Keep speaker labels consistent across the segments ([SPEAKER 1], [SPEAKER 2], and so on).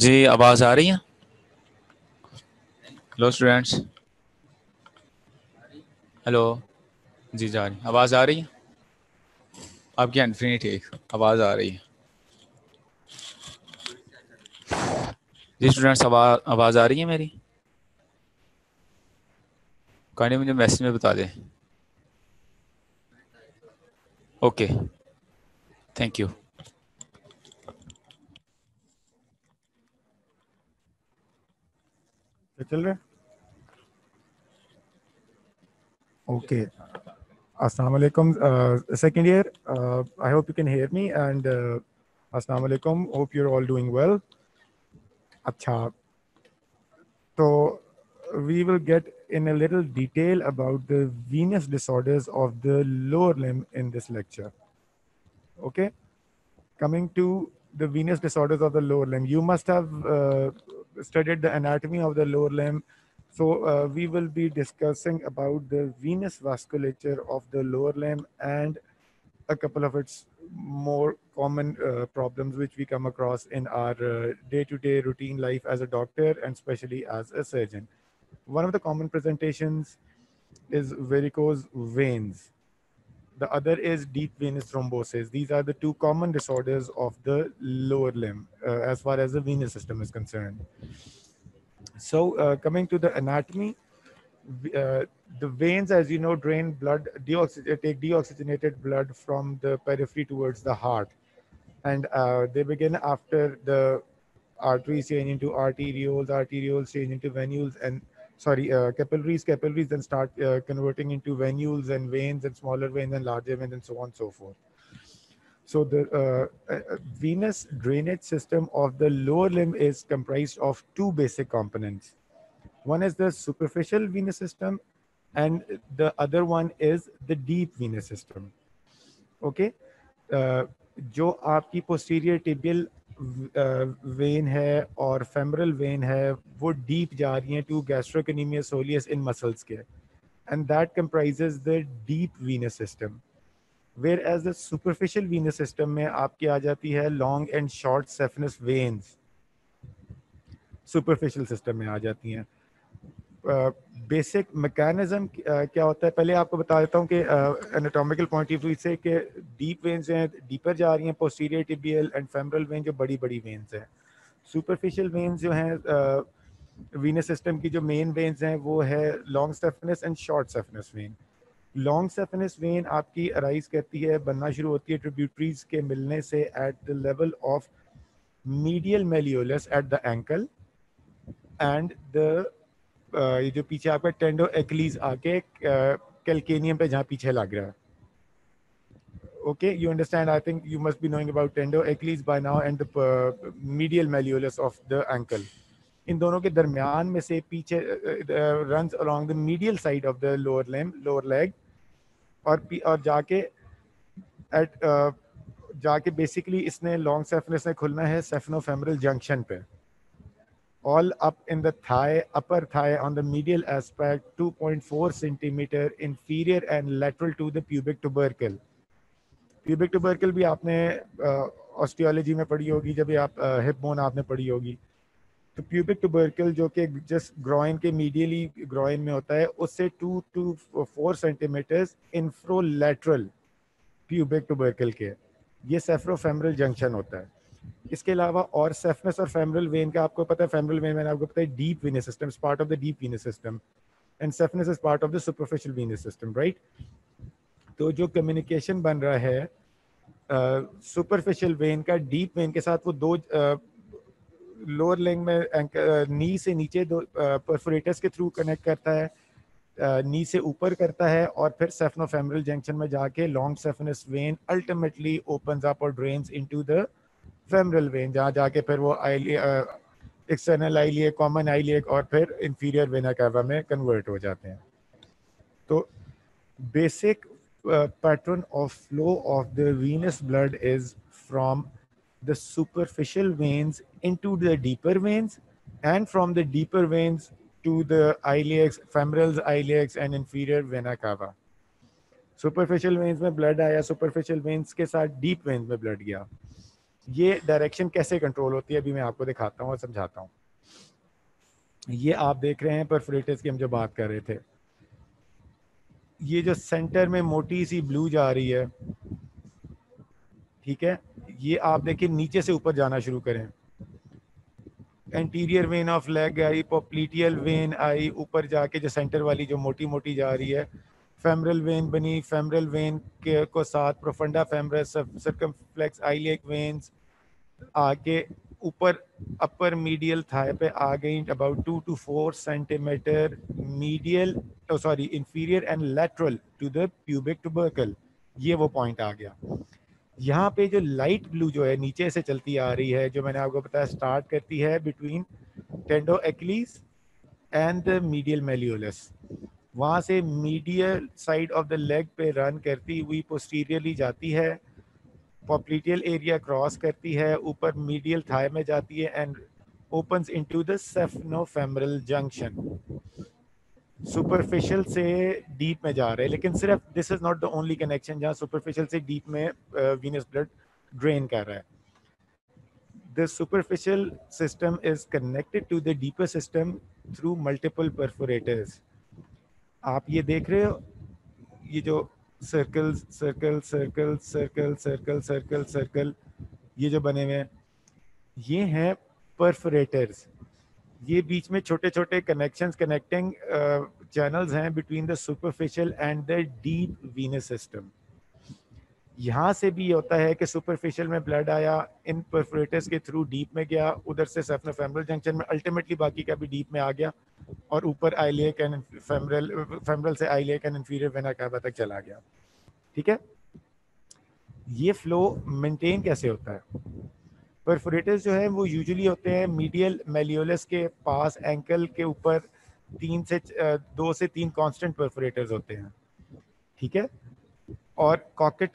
[SPEAKER 1] जी आवाज़ आ रही है। Hello students. हेलो। जी जा रही आवाज़ आ रही है आपकी? एंड ठीक आवाज़ आ रही है। जी स्टूडेंट्स आवाज़ आ रही है मेरी? कहीं मुझे मैसेज में बता दें। Okay thank you.
[SPEAKER 2] चल रहा है। ओके, अस्सलाम वालेकुम second year, I hope you can hear me and अस्सलाम वालेकुम, hope you are all doing well. अच्छा, तो we will get in a little detail about the venous disorders of the lower limb in this lecture. Okay, coming to the venous disorders of the lower limb, you must have studied the anatomy of the lower limb. So we will be discussing about the venous vasculature of the lower limb and a couple of its more common problems which we come across in our day-to-day routine life as a doctor and especially as a surgeon. One of the common presentations is varicose veins. The other is deep venous thrombosis. These are the two common disorders of the lower limb as far as the venous system is concerned. So coming to the anatomy, uh, the veins, as you know, drain blood, take deoxygenated blood from the periphery towards the heart. And they begin after the arteries change into arterioles, arterioles change into venules, and capillaries, capillaries then start converting into venules and veins and smaller veins and larger veins and so on and so forth. So the venous drainage system of the lower limb is comprised of two basic components. One is the superficial venous system, and the other one is the deep venous system. Okay, जो आपकी posterior tibial vein है और femoral vein है, वो deep जा रही हैं to gastrocnemius soleus in muscles के, and that comprises the deep venous system. Whereas the superficial venous system में आपकी आ जाती है long and short saphenous veins, superficial system में आ जाती हैं. बेसिक मैकेनिज्म क्या होता है, पहले आपको बता देता हूँ कि एनाटॉमिकल पॉइंट ऑफ व्यू से कि डीप वेन्स हैं, डीपर जा रही हैं, posterior tibial and femoral when जो बड़ी बड़ी वेन्स हैं. सुपरफिशियल वेन्स जो हैं वीनस सिस्टम की, जो मेन वेन्स हैं वो है long saphenous and short saphenous when. Long saphenous when आपकी अराइज करती है, बनना शुरू होती है ट्रिब्यूटरीज के मिलने से at the level of medial malleolus at the ankle and the ये जो पीछे आपका टेंडो एक्लीज आके कैल्केनियम पे जहाँ पीछे लग रहा है. Okay, you understand, I think you must be knowing about tendo achilles by now and the medial malleolus of the ankle. इन दोनों के दरमियान में से पीछे runs along the medial side of the lower limb, lower leg, और जाके basically इसने long safeness में खुलना है सेफनोफेमरल जंक्शन पे, all up in the thigh, upper thigh on the medial aspect, 2.4 centimeter inferior and lateral to the pubic tubercle. Pubic tubercle भी आपने osteology में पढ़ी होगी, जब आप हिप बोन आपने पढ़ी होगी. तो pubic tubercle जो कि जस्ट ग्रॉइन के मीडियली ग्रॉइन में होता है, उससे 2 to 4 सेंटीमीटर्स इंफ्रोलैटरल pubic tubercle के, ये सेफ्रोफेमरल जंक्शन होता है. इसके अलावा और सेफनस और फेमरल वेन का आपको पता है, फेमरल वेन मैंने आपको पता है deep venous system, is part of the deep venous system, and saphenous is part of the superficial venous system, right. तो जो कम्युनिकेशन बन रहा है सुपरफिशियल वेन का डीप वेन के साथ, वो दो लोअर लेग में नी से नीचे दो परफोरेटर्स के थ्रू कनेक्ट करता है, नी से ऊपर करता है, और फिर सेफनोफेमरल जंक्शन में जाके long saphenous vein ultimately opens up और drains into the femoral vein, जहाँ जाके फिर वो एक्सटर्नल आइलिएक, कॉमन आइलिएक और फिर इंफीरियर वेना कावा में कन्वर्ट हो जाते हैं. तो basic pattern of flow of the venous blood is from the superficial veins into the deeper veins, and from the deeper veins to the iliacs, femoral iliacs and inferior vena cava. Superficial veins में blood आया, superficial veins के साथ deep veins में blood गया. ये direction कैसे control होती है अभी मैं आपको दिखाता हूँ और समझाता हूँ। ये आप देख रहे हैं परफोरेटर्स की हम जो बात कर रहे थे, ये जो सेंटर में मोटी सी ब्लू जा रही है, ठीक है, ये आप देखिए नीचे से ऊपर जाना शुरू करें। Anterior when of leg I, popliteal when I, ऊपर जाके जो सेंटर वाली जो मोटी मोटी जा रही है, फेमरल वेन बनी, फेमरल वेन के को साथ profunda femoris, circumflex iliac veins आके ऊपर अपर मीडियल थाई पे आ गई, about 2 to 4 centimetre medial, sorry inferior and lateral to the pubic tubercle. ये वो पॉइंट आ गया। यहाँ पे जो लाइट ब्लू जो है नीचे से चलती आ रही है, जो मैंने आपको बताया स्टार्ट करती है between tendo Achilles and the medial malleolus, वहाँ से medial side of the leg पे रन करती हुई पोस्टीरियरली जाती है, पॉप्लिटियल एरिया क्रॉस करती है, ऊपर मीडियल थाई में जाती है and opens into the saphenofemoral junction. Superficial से डीप में जा रहे हैं, लेकिन सिर्फ this is not the only connection जहाँ सुपरफिशियल से डीप में वीनस ब्लड ड्रेन कर रहा है। The superficial system is connected to the deeper system through multiple perforators. आप ये देख रहे हो, ये जो circle circle circle circle circle circle circle ये जो बने हुए हैं, ये हैं परफोरेटर्स। ये बीच में छोटे छोटे कनेक्शंस, कनेक्टिंग चैनल्स हैं between the superficial and the deep venous system. यहाँ से भी होता है कि सुपरफिशियल में ब्लड आया, इन परफोरेटर्स के थ्रू डीप में गया, उधर से सेफनोफेमरल जंक्शन में, अल्टीमेटली बाकी का भी डीप में आ गया और ऊपर आइलिक एंड फेमरल से iliac and inferior vena cava तक चला गया। ठीक है, ये फ्लो मेंटेन कैसे होता है? परफोरेटर्स जो है वो यूजुअली होते हैं मीडियल मेलियोलस के पास, एंकल के ऊपर 2 से 3 कांस्टेंट परफोरेटर्स होते हैं। ठीक है, और कॉकेट,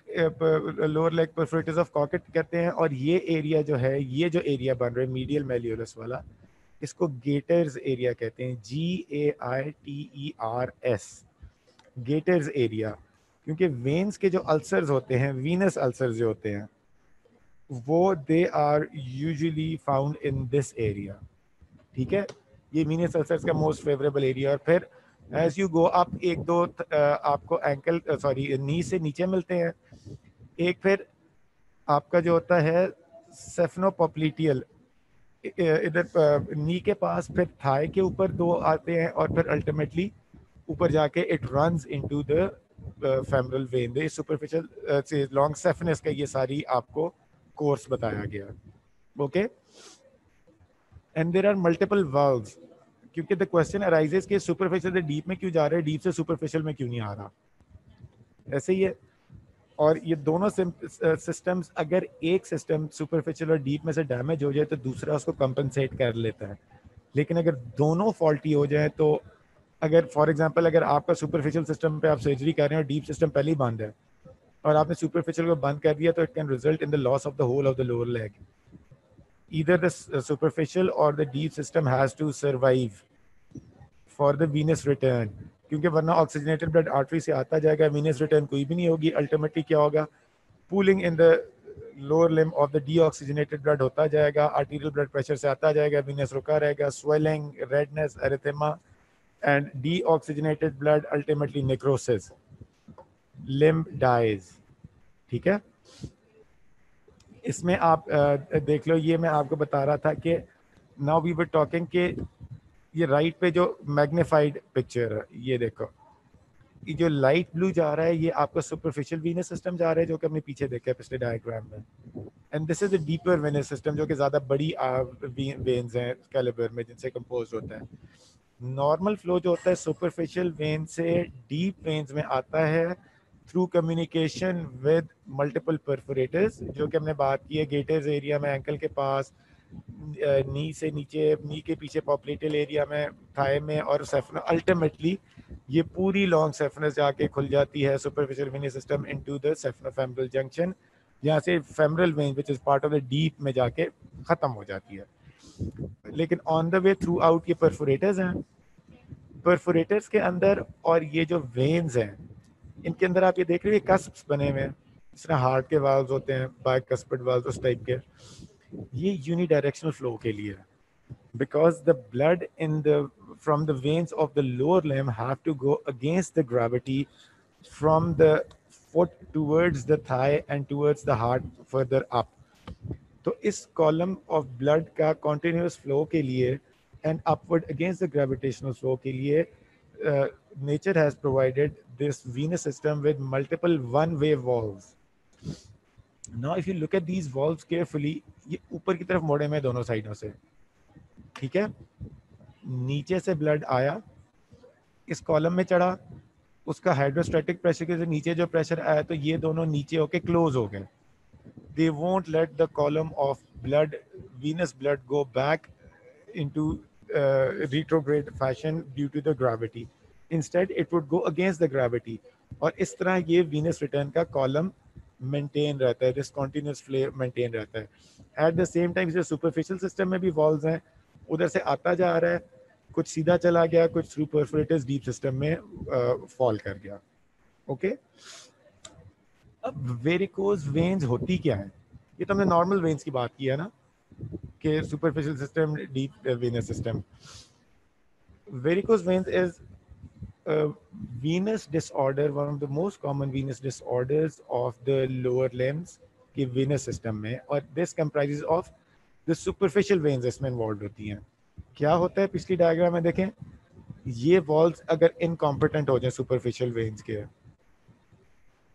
[SPEAKER 2] लोअर लेग परफोरेटर्स ऑफ कॉकेट कहते हैं। और ये एरिया जो है, ये जो एरिया बन रहा है मीडियल मेलियोलस वाला, इसको गेटर्स एरिया कहते हैं, GAITERS, गेटर्स एरिया। क्योंकि वेन्स के जो अल्सर्स होते हैं, वीनस अल्सर्स जो होते हैं, वो they are usually found in this area. ठीक है, ये वीनस अल्सर्स का मोस्ट फेवरेबल एरिया। और फिर एज यू गो अप, एक दो आपको एंकल, सॉरी नी से नीचे मिलते हैं। एक फिर आपका जो होता है सेफनोपॉप्लिटियल, इधर नी के पास, फिर थाई के ऊपर 2 आते हैं, और फिर अल्टीमेटली ऊपर जाके it runs into the femoral vein. The superficial से लॉन्ग सेफनेस का ये सारी आपको कोर्स बताया गया। Okay, and there are multiple valves, क्योंकि द क्वेश्चन अराइजेस कि सुपरफिशियल से डीप में क्यों जा रहे हैं, डीप से सुपरफिशियल में क्यों नहीं आ रहा, ऐसे ही है। और ये दोनों सिस्टम्स, अगर एक सिस्टम सुपरफिशियल और डीप में से डैमेज हो जाए तो दूसरा उसको कंपनसेट कर लेता है। लेकिन अगर दोनों फॉल्टी हो जाए, तो अगर फॉर एग्जांपल अगर आपका सुपरफिशियल सिस्टम पे आप सर्जरी कर रहे हैं और डीप सिस्टम पहले ही बंद है और आपने सुपरफिशियल को बंद कर दिया, तो it can result in the loss of the whole of the lower leg. Either the superficial और the deep system has to survive for the venous return, क्योंकि वरना ऑक्सीजनेटेड ब्लड आर्टरी से आता जाएगा, वीनस रिटर्न कोई भी नहीं होगी। अल्टीमेटली क्या होगा, pooling in the lower limb of the deoxygenated blood होता जाएगा, आर्टीरियल ब्लड प्रेशर से आता जाएगा, वीनस रुका रहेगा, swelling, redness, erythema and deoxygenated blood, ultimately necrosis, limb dies. ठीक है, इसमें आप देख लो, ये मैं आपको बता रहा था कि नाउ वी वर टॉकिंग के ये राइट पे जो मैग्नीफाइड पिक्चर है, ये देखो, ये जो लाइट ब्लू जा रहा है ये आपका सुपरफिशियल वीनस सिस्टम जा रहा है, जो कि हमने पीछे देखा है पिछले डायग्राम में। And this is a deeper venous system, जो कि ज़्यादा बड़ी वेन्स हैं कैलिबर में, जिनसे कंपोज होता है। नॉर्मल फ्लो जो होता है सुपरफिशियल वेन से डीप वेन्स में आता है through communication with multiple perforators, जो कि हमने बात की है गेटर्स एरिया में, एंकल के पास, नी से नीचे, नी के पीछे पॉप्लेटल एरिया में, थाई में, और सेफन। अल्टीमेटली ये पूरी लॉन्ग सेफनस जाके खुल जाती है superficial venous system into the saphenofemoral junction, जहाँ से femoral vein which is part of the deep में जाके खत्म हो जाती है। लेकिन on the way throughout ये परफोरेटर्स हैं। परफोरेटर्स के अंदर और ये जो वेन्स हैं, इनके अंदर आप ये देख रहे हैं कस्प्स बने हुए हैं, जिस तरह हार्ट के वाल्व्स होते हैं, बाइकस्पिड वाल्व, उस टाइप के, ये यूनिडायरेक्शनल फ्लो के लिए है, because the blood in the from the veins of the lower limb have to go against the gravity from the foot towards the thigh and towards the heart further up. तो इस column of blood का continuous flow के लिए and upward against the gravitational flow के लिए nature has provided this venous system with multiple one-way valves. Now if you look at these valves carefully, ये ऊपर की तरफ मोड़े हुए दोनों साइडों से, ठीक है, नीचे से ब्लड आया, इस कॉलम में चढ़ा, उसका हाइड्रोस्टैटिक प्रेशर के नीचे जो प्रेशर आया तो ये दोनों नीचे होके क्लोज हो गए. They won't let the column of blood, venous blood, go back into retrograde fashion due to the gravity. Instead, it would go against the gravity. और इस तरह ये venous return का column maintain रहता है, this continuous flow maintain रहता है. At the same time, जो superficial system में भी valves हैं, उधर से आता जा रहा है, कुछ सीधा चला गया, कुछ through perforated deep system में fall कर गया. Okay? अब वेरिकोज वेन्स होती क्या है? ये तो हमने नॉर्मल वेन्स की बात की है ना, कि superficial system, deep venous system. Varicose veins is venous disorder, one of the most common venous disorders of the lower limbs की venous system में, और this comprises of the superficial veins इसमें involved होती हैं. क्या होता है पिछली डायग्राम में देखें, ये वॉल्स अगर इनकॉम्पिटेंट हो जाए सुपरफिशियल वेन्स के,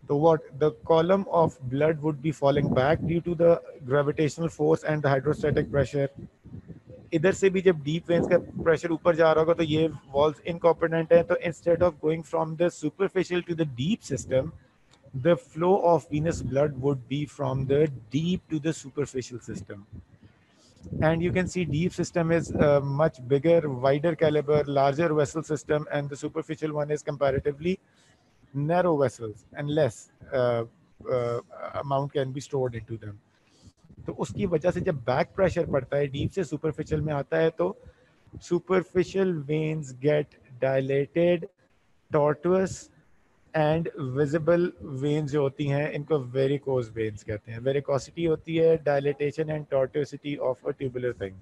[SPEAKER 2] so what, the column of blood would be falling back due to the gravitational force and the hydrostatic pressure. इधर से भी जब deep veins का pressure ऊपर जा रहा होगा तो ये walls incompetent है, तो instead of going from the superficial to the deep system, the flow of venous blood would be from the deep to the superficial system. And you can see deep system is much bigger, wider caliber, larger vessel system, and the superficial one is comparatively narrow vessels and less amount can be stored into them. तो उसकी वजह से जब back pressure पड़ता है, deep से superficial में आता है, तो superficial veins get dilated, tortuous and visible veins जो होती हैं इनको वेरिकोज वेन्स कहते हैं. वेरिकोसिटी होती है dilatation and tortuosity of a tubular thing.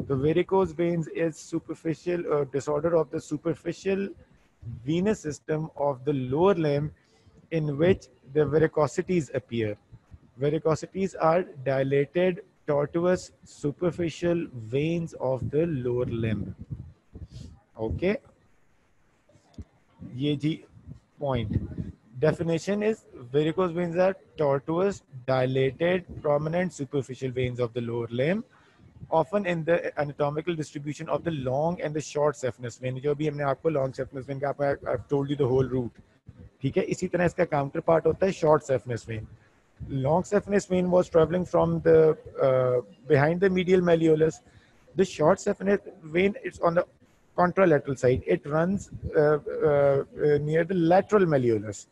[SPEAKER 2] तो varicose veins is superficial disorder of the superficial venous system of the lower limb in which the varicosities appear. Varicosities are dilated, tortuous, superficial veins of the lower limb. Okay? ये जी point. Definition is varicose veins are tortuous, dilated, prominent superficial veins of the lower limb, often in the anatomical distribution of the long and the short saphenous vein. जो भी हमने आपको long saphenous vein का I've told you the whole route, ठीक है. इसी तरह इसका counter part होता है short saphenous vein. Long saphenous vein was traveling from the behind the medial malleolus. The short saphenous vein is on the contralateral side. It runs near the lateral malleolus.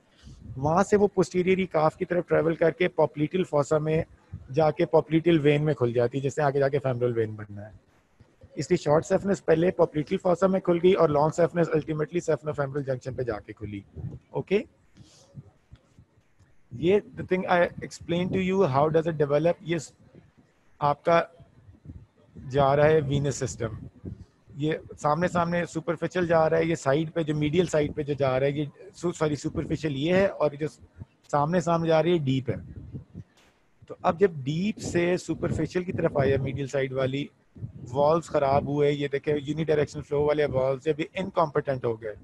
[SPEAKER 2] वहाँ से वो पोस्टीरियरी काफ की तरफ travel करके popliteal fossa में जाके popliteal when में खुल जाती है, जिससे आगे जाके फेमरल वेन बनना है. इसलिए शॉर्ट सेफनेस पहले पॉप्लिटियल फॉसा में खुल गई और long saphenous ultimately saphenofemoral junction पे जाके खुली. ओके, ये the thing I explain to you how does it develop. ये आपका जा रहा है वीनस सिस्टम, ये सामने सामने सुपरफिशियल जा रहा है, ये साइड पे जो मीडियल साइड पे जो जा रहा है ये सॉरी सुपरफिशियल ये है, और जो सामने सामने जा रही है डीप है. तो अब जब डीप से सुपरफिशियल की तरफ आया मीडियल साइड वाली, वॉल्व्स खराब हुए, ये देखे यूनिडायरेक्शनल फ्लो वाले वॉल्व्स जब इनकॉम्पिटेंट हो गए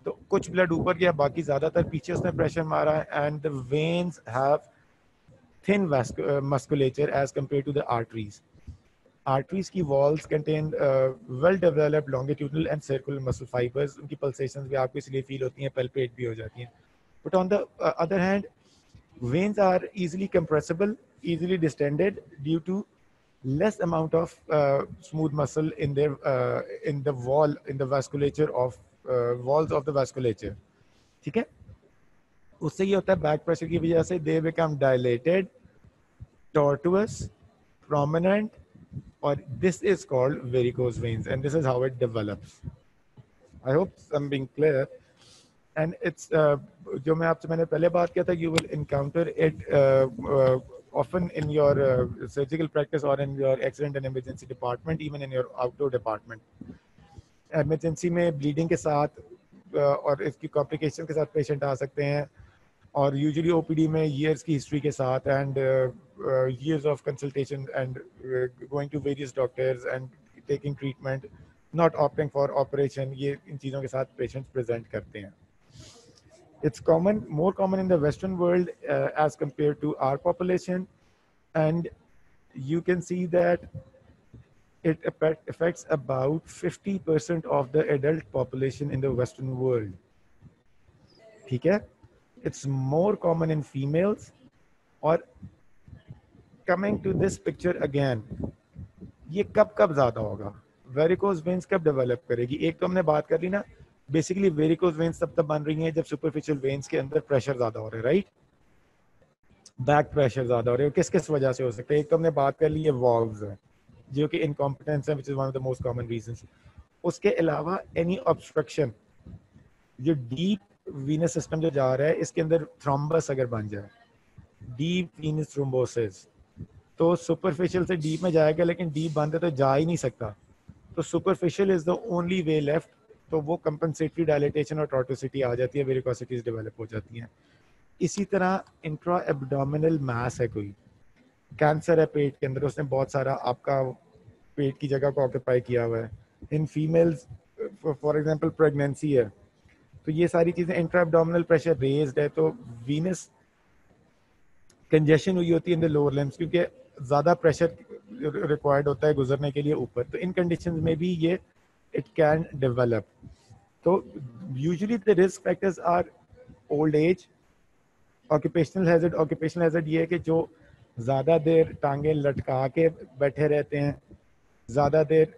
[SPEAKER 2] तो कुछ ब्लड ऊपर गया, बाकी ज्यादातर पीछे उसने प्रेशर मारा है. And the veins have thin musculature as compare to the arteries. Arteries की walls contain well-developed longitudinal and circular muscle fibers. उनकी pulsations भी आपको इसलिए feel होती हैं, palpate भी हो जाती हैं. But on the other hand, veins are easily compressible, easily distended due to less amount of smooth muscle in their in the wall, in the vasculature of walls of the vasculature. ठीक है, उससे ये होता है back pressure की वजह से they become dilated, tortuous, prominent, or this is called varicose veins, and this is how it develops. I hope I'm being clear. And it's जो मैंने पहले बात किया था, you will encounter it often in your surgical practice or in your accident and emergency department, even in your outdoor department. Emergency में bleeding के साथ और इसकी complication के साथ patient आ सकते हैं, और usually OPD में years की history के साथ and years of consultation and going to various doctors and taking treatment, not opting for operation, ये इन चीज़ों के साथ patients present करते हैं. It's more common in the Western world as compared to our population, and you can see that it affects about 50% of the adult population in the Western world. ठीक है? It's more common in females. और coming to this picture again, ये कब ज़्यादा होगा? Varicose veins कब develop करेगी? एक तो हमने बात कर ली ना, बेसिकली वेरिकोज वेन्स तब बन रही हैं जब सुपरफिशियल वेन्स के अंदर प्रेशर ज्यादा हो रहा है, राइट? बैक प्रेशर ज्यादा हो रहा है. किस किस वजह से हो सकता है? एक तो हमने बात कर ली है वॉल्व्स है, जो कि इनकॉम्पिटेंस है, which is one of the most common reasons. उसके अलावा एनी ऑब्स्ट्रक्शन, जो डीप वीनस सिस्टम जो जा रहा है इसके अंदर थ्रोम्बस अगर बन जाए, डीप वीनस थ्रोम्बोसिस, तो सुपरफिशियल से डीप में जाएगा, लेकिन डीप बंद है तो जा ही नहीं सकता, तो superficial is the only way left. तो वो कंपनसेटरी डायलेटेशन और टॉर्टोसिटी आ जाती है, वेरिकोसिटीज डेवलप हो जाती हैं. इसी तरह इंट्रा एब्डोमिनल मास है, कोई कैंसर है पेट के अंदर, उसने बहुत सारा आपका पेट की जगह को ऑक्यूपाई किया हुआ है. In females for example pregnancy है, तो ये सारी चीजें, इंट्रा एब्डोमिनल प्रेशर रेज्ड है, तो वीनस कंजेशन हुई होती है इन द लोअर लिम्स, क्योंकि ज्यादा प्रेशर रिक्वायर्ड होता है गुजरने के लिए ऊपर. तो इन कंडीशंस में भी ये it can develop. So usually the risk factors are old age, occupational hazard. Occupational hazard ये है कि जो ज़्यादा देर टांगे लटका के बैठे रहते हैं, ज़्यादा देर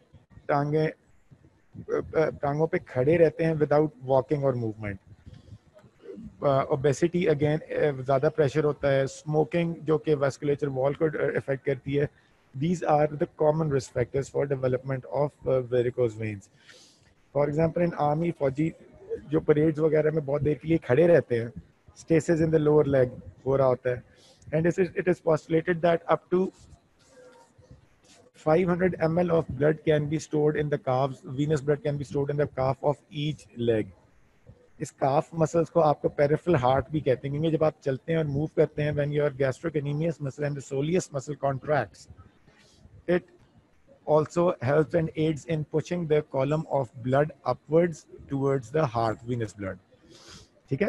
[SPEAKER 2] टांगों पे खड़े रहते हैं विदाउट वॉकिंग और मूवमेंट. ओबेसिटी अगेन, ज़्यादा प्रेशर होता है. स्मोकिंग जो कि वास्कुलेचर वॉल को इफेक्ट करती है. These are the common risk factors for development of varicose veins. For example, in army, फौजी जो परेड्स वगैरह में बहुत देर के लिए खड़े रहते हैं, stasis in the lower leg हो रहा होता है, and it is postulated that up to 500 ml of blood can be stored in the calves. Venous blood can be stored in the calf of each leg. इस काफ muscles को आपको peripheral heart भी कहते हैं, क्योंकि जब आप चलते हैं और मूव करते हैं, when your gastrocnemius muscle and the soleus muscle contracts, it also helps and aids in pushing the column of blood upwards towards the heart, venous blood. ठीक है?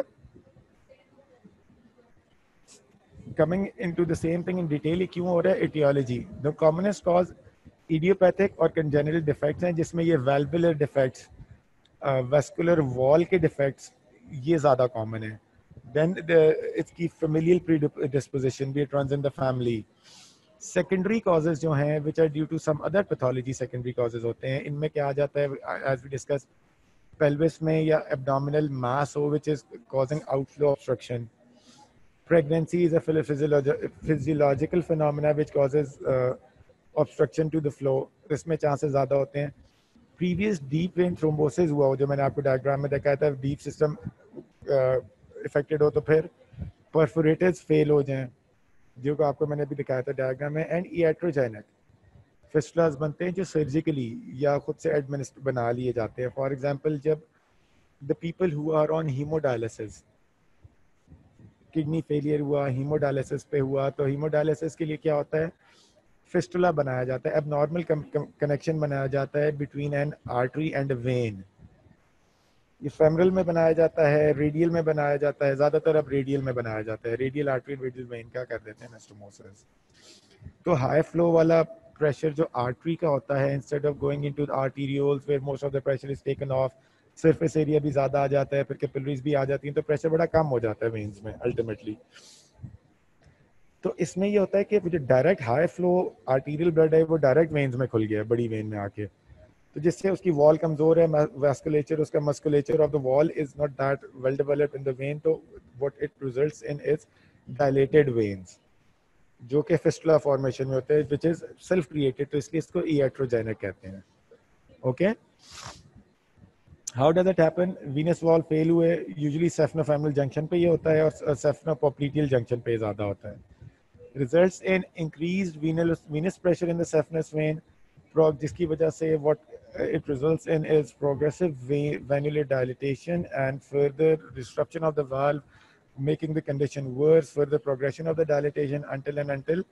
[SPEAKER 2] Coming into the same thing in detail, ये क्यों हो रहा है? Etiology. The commonest cause idiopathic और congenital defects हैं, जिसमें ये valvular defects, vascular wall के defects ये ज़्यादा common है. Then इसकी familial predisposition भी, it runs in the family. Secondary causes जो हैं which are due to some other pathology, secondary causes होते हैं. इनमें क्या आ जाता है, एज वी डिस्कस, पेल्विस में या एब्डोमिनल मास हो which is causing outflow obstruction. Pregnancy is a physiological phenomena which causes obstruction to the flow. इसमें चांसेस ज़्यादा होते हैं. प्रीवियस डीप वेन थ्रोम्बोसिस हुआ हो, जो मैंने आपको डायग्राम में दिखाया था, डीप सिस्टम इफेक्टेड हो, तो फिर परफोरेटर्स फेल हो जाएं, जो को आपको मैंने अभी दिखाया था डायग्राम में. एंड iatrogenic फिस्टुलास बनते हैं जो सर्जिकली या खुद से एडमिनिस्टर बना लिए जाते हैं. फॉर एग्जांपल, जब the people who are on haemodialysis, kidney failure हुआ, हीमोडायलिसिस पे हुआ, तो हीमोडायलिसिस के लिए क्या होता है, फिस्टुला बनाया जाता है, एबनॉर्मल कनेक्शन बनाया जाता है between N artery and when. ये फेमरल में बनाया जाता है, रेडियल में बनाया जाता है, ज़्यादातर अब रेडियल में बनाया जाता है. रेडियल आर्टरी, रेडियल वेन क्या कर देते हैं, एनास्टोमोसिस. तो हाई फ्लो वाला प्रेशर जो आर्टरी का होता है, instead of going into the arterioles where most of the pressure is taken off, surface area भी ज़्यादा आ जाता है, फिर कैपिलरीज भी आ जाती हैं, तो प्रेशर बड़ा कम हो जाता है वेन्स में अल्टीमेटली. तो इसमें ये होता है कि जो direct high flow arterial blood है वो डायरेक्ट वेन्स में खुल गया है, बड़ी वेन में आके, तो जिससे उसकी वॉल कमजोर है, वास्कुलेचर, उसका musculature of the wall is not that well developed in the vein. तो what it results in is dilated veins, जो कि फिस्टुला फॉर्मेशन में होते हैं, व्हिच इज सेल्फ क्रिएटेड, तो इसलिए इसको iatrogenic कहते हैं. Okay, How does it happen? Venous wall fail हुए usually saphenofemoral junction पे ये होता है और saphenopopliteal junction पे ज़्यादा होता है. Results in increased venous pressure in the saphenous vein, जिसकी वजह से what it results in is progressive venular dilatation and further disruption of the valve, making the condition worse. Further progression of the dilatation until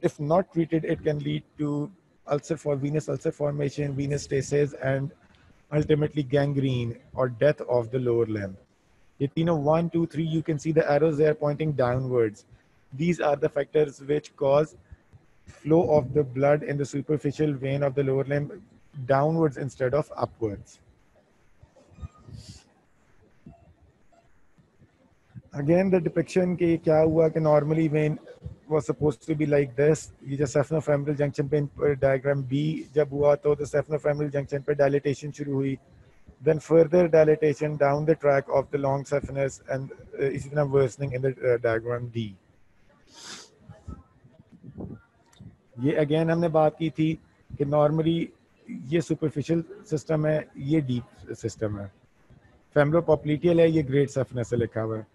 [SPEAKER 2] if not treated, it can lead to venous ulcer formation, venous stasis, and ultimately gangrene or death of the lower limb. You 1, 2, 3, you can see the arrows there pointing downwards. These are the factors which cause flow of the blood in the superficial vein of the lower limb downwards instead of upwards. Again, the depiction के क्या हुआ कि normally vein was supposed to be like this. ये जो saphenofemoral junction पे diagram B जब हुआ तो the saphenofemoral junction पे dilatation शुरू हुई. Then further dilatation down the track of the long saphenous and इसी तरह worsening in the diagram D. ये अगेन हमने बात की थी कि नॉर्मली ये सुपरफिशियल सिस्टम है, ये डीप सिस्टम है. फेमरोपोप्लीटियल है, ये ग्रेट सफनेस से लिखा हुआ है.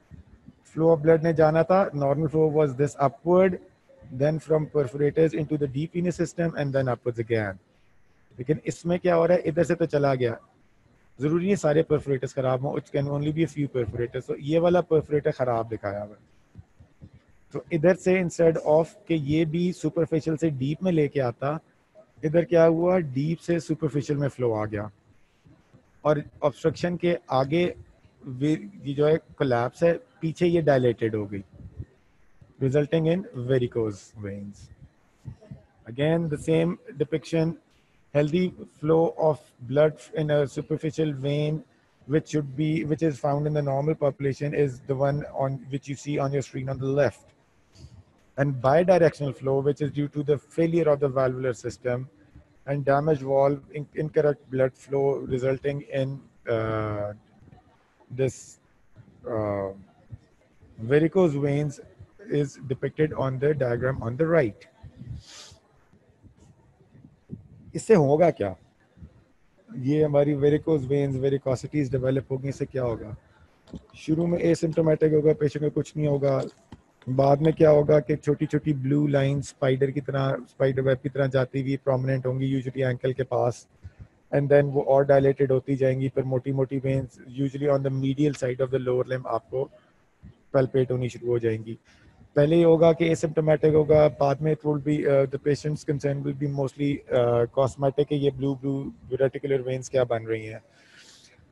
[SPEAKER 2] फ्लो ऑफ ब्लड ने जाना था, normal flow was this upward, then from perforators into the deep venous system and then upwards again. लेकिन इसमें क्या हो रहा है, इधर से तो चला गया. जरूरी है सारे परफोरेटर्स खराब हों, it can only be a few perforators. तो ये वाला परफोरेटर खराब दिखाया हुआ है. तो इधर से इंस्टेड ऑफ कि ये भी सुपरफिशियल से डीप में लेके आता, इधर क्या हुआ, डीप से सुपरफिशियल में फ्लो आ गया और ऑब्स्ट्रक्शन के आगे ये जो है कोलैप्स है, पीछे ये डायलेटेड हो गई, resulting in varicose veins. Again the same depiction, healthy flow of blood in a superficial vein which is found in the normal population is the one on which you see on your screen on the left. And bidirectional flow, which is due to the failure of the valvular system and damaged valve, incorrect blood flow resulting in this varicose veins, is depicted on the diagram on the right. इससे होगा क्या, ये हमारी varicose veins, वेरिकोसिटीज develop होगी, इससे क्या होगा? शुरू में एसिम्प्टोमेटिक होगा, पेशेंट को कुछ नहीं होगा. बाद में क्या होगा कि छोटी छोटी ब्लू लाइन स्पाइडर की तरह, स्पाइडर वेब की तरह जाती हुई प्रोमिनेंट होंगी, यूजुअली एंकल के पास, एंड देन वो और डायलेटेड होती जाएंगी. फिर मोटी मोटी veins usually on the medial side of the lower limb आपको पैल्पेट होनी शुरू हो जाएंगी. पहले ये होगा कि एसिम्प्टोमेटिक होगा, बाद में it will be the patients concern will be mostly cosmetic, ये ब्लू रेटिकुलर वेन्स क्या बन रही हैं.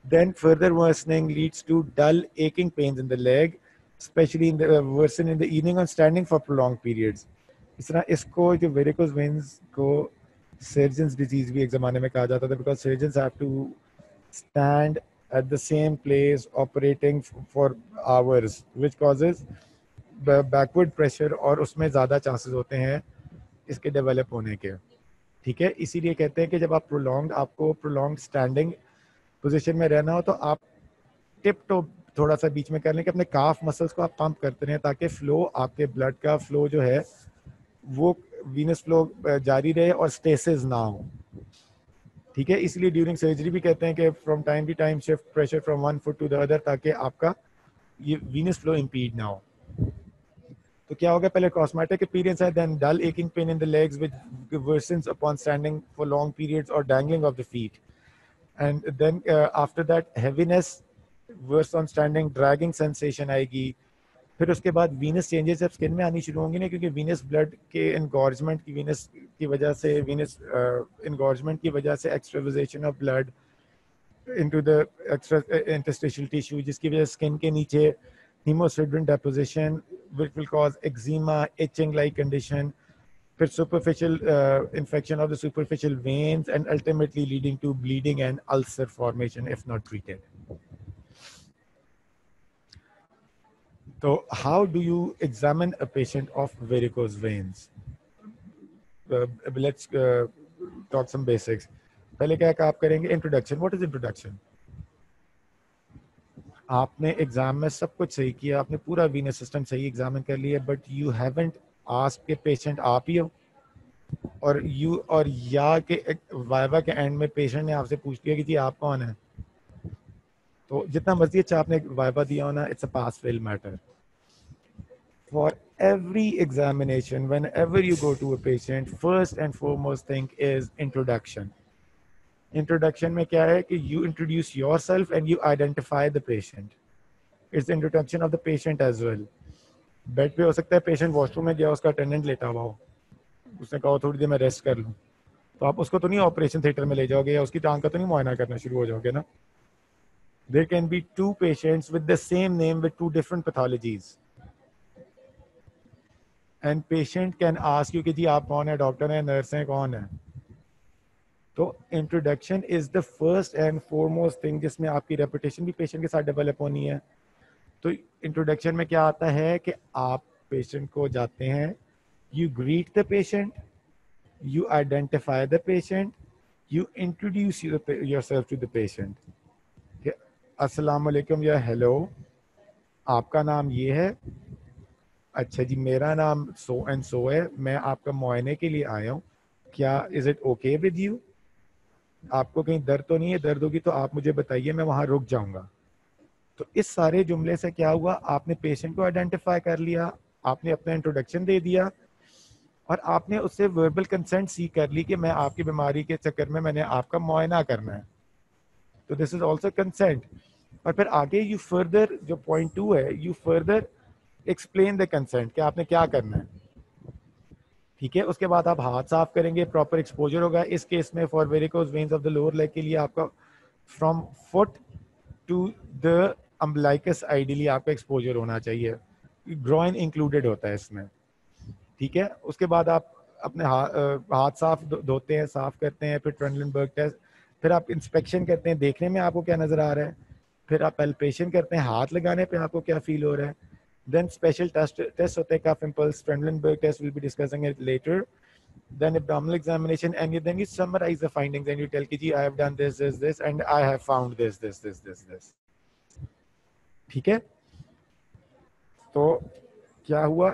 [SPEAKER 2] Then further worsening leads to dull aching pains in the leg, especially in the worsen in the evening on standing for prolonged periods. इस तरह इसको जो varicose veins को सर्जन्स डिजीज भी एक ज़माने में कहा जाता था, because surgeons have to stand at the same place operating for hours, which causes backward pressure, और उसमें ज़्यादा चांसेस होते हैं इसके डेवलप होने के. ठीक है, इसीलिए कहते हैं कि जब आप आपको प्रोलॉन्ग स्टैंडिंग पोजीशन में रहना हो तो आप टिप टॉप थोड़ा सा बीच में कर लें कि अपने काफ मसल्स को आप पंप करते रहें, ताकि फ्लो, आपके ब्लड का फ्लो जो है वो वीनस फ्लो जारी रहे और स्टेसिस ना हो. ठीक है, इसलिए ड्यूरिंग सर्जरी भी कहते हैं कि from time to time shift pressure from one foot to the other, ताकि आपका ये वीनस फ्लो इम्पीड ना हो. तो क्या होगा, पहले कॉस्मेटिक अपीयरेंस है, then dull aching pain in the legs which worsens upon standing for long periods और dangling of the feet, and then after that heaviness, worse on standing, dragging sensation आएगी. फिर उसके बाद वीनस चेंजेस जब skin में आनी शुरू होंगी ना, क्योंकि वीनस ब्लड के इनगॉर्जमेंट की, वीनस की वजह से, वीनस इनगॉर्जमेंट की वजह से extravasation of blood into the extra interstitial tissue, जिसकी वजह से स्किन के नीचे hemocidrin deposition, which will cause eczema, itching like condition, फिर superficial infection of the superficial veins, and ultimately leading to bleeding and ulcer formation if not treated. So how do you examine a patient of varicose veins? Let's talk some basics. पहले क्या आप करेंगे, introduction. What is introduction? आपने exam में सब कुछ सही किया, आपने पूरा वीनस सिस्टम सही एग्जामिन कर लिया, बट यू हैवंट आस्क्ड के पेशेंट आप ही हो, और या के वाइवा के एंड में पेशेंट ने आपसे पूछ लिया कि जी आप कौन है, तो जितना मर्जी अच्छा आपने वाइवा दिया हो ना, it's a pass fail matter. For every examination, whenever you go to a patient, first and foremost thing is introduction. Introduction में क्या है कि you introduce yourself and you identify the patient. It's the introduction of the patient as well. Bed पे हो सकता है patient washroom में गया, उसका अटेंडेंट लेटा हुआ हो, उसने कहा थोड़ी देर मैं रेस्ट कर लूँ, तो आप उसको तो नहीं ऑपरेशन थिएटर में ले जाओगे या उसकी टांग का तो नहीं मुआयना करना शुरू हो जाओगे ना. There can be two patients with the same name with two different pathologies. And patient can ask you कि जी आप कौन है, डॉक्टर है, नर्स है, कौन है. तो introduction is the first and foremost thing जिसमें आपकी रेपुटेशन भी पेशेंट के साथ डेवलप होनी है. तो इंट्रोडक्शन में क्या आता है कि आप पेशेंट को जाते हैं, you greet the patient, you identify the patient, you introduce yourself to the patient. अस्सलाम वालेकुम या हेलो, आपका नाम ये है, अच्छा जी मेरा नाम सो एंड सो है, मैं आपका मुआयने के लिए आया हूँ, क्या is it okay with you, आपको कहीं दर्द तो नहीं है, दर्द होगी तो आप मुझे बताइए, मैं वहां रुक जाऊंगा. तो इस सारे जुमले से क्या हुआ, आपने पेशेंट को आइडेंटिफाई कर लिया, आपने अपना इंट्रोडक्शन दे दिया और आपने उससे वर्बल कंसेंट सीख कर ली कि मैं आपकी बीमारी के चक्कर में मैंने आपका मुआयना करना है. तो दिस इज ऑल्सो कंसेंट. और फिर आगे यू फर्दर, जो पॉइंट 2 है, you further explain the consent कि आपने क्या करना है. ठीक है, उसके बाद आप हाथ साफ करेंगे, प्रॉपर एक्सपोजर होगा. इस केस में for varicose veins of the lower leg के लिए आपका from foot to the umbilicus ideally आपका एक्सपोजर होना चाहिए, ग्रॉइन इंक्लूडेड होता है इसमें. ठीक है, उसके बाद आप अपने हाथ साफ धोते हैं, साफ करते हैं, फिर ट्रेंडलनबर्ग टेस्ट, फिर आप इंस्पेक्शन करते हैं, देखने में आपको क्या नजर आ रहा है, फिर आप पैल्पेशन करते हैं, हाथ लगाने पे आपको क्या फील हो रहा है. Then special tests होते हैं, cuff impulse, Trendelenburg test, we'll be discussing it later. Then abdominal examination, and then you summarize the findings and you tell कि जी I have done this, this, this, and I have found this, this, this, this, this. ठीक है, तो क्या हुआ,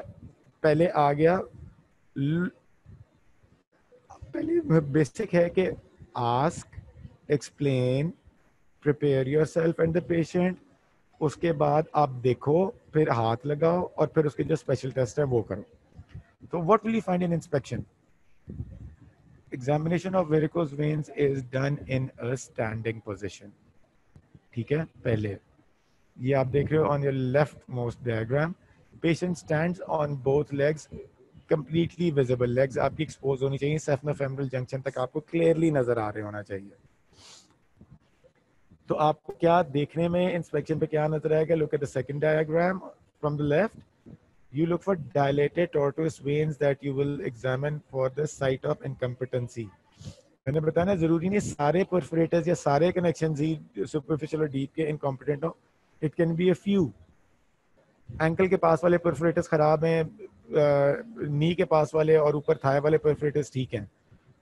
[SPEAKER 2] पहले आ गया, पहले basic है कि ask, explain, prepare yourself and the patient. उसके बाद आप देखो, फिर हाथ लगाओ और फिर उसके जो स्पेशल टेस्ट है वो करो. तो what will you find in inspection? Examination of varicose veins is done in a standing position. ठीक है, पहले ये आप देख रहे हो on your left most diagram, patient stands on both legs, completely visible, legs आपकी एक्सपोज होनी चाहिए, सेफनोफेमरल जंक्शन तक आपको क्लियरली नजर आ रहे होना चाहिए. तो आपको क्या देखने में इंस्पेक्शन पे क्या नजर आएगा? Look at the second diagram from the left. You look for dilated tortuous veins that you will examine for the site of incompetency. मैंने बताया ना, जरूरी नहीं सारे परफोरेटर्स या सारे कनेक्शंस ही सुपरफिशियल और डीप के इनकॉम्पिटेंट हो. It can be a few. Ankle के पास वाले परफोरेटर्स खराब हैं, नी के पास वाले और ऊपर थाई वाले परफोरेटर्स ठीक हैं,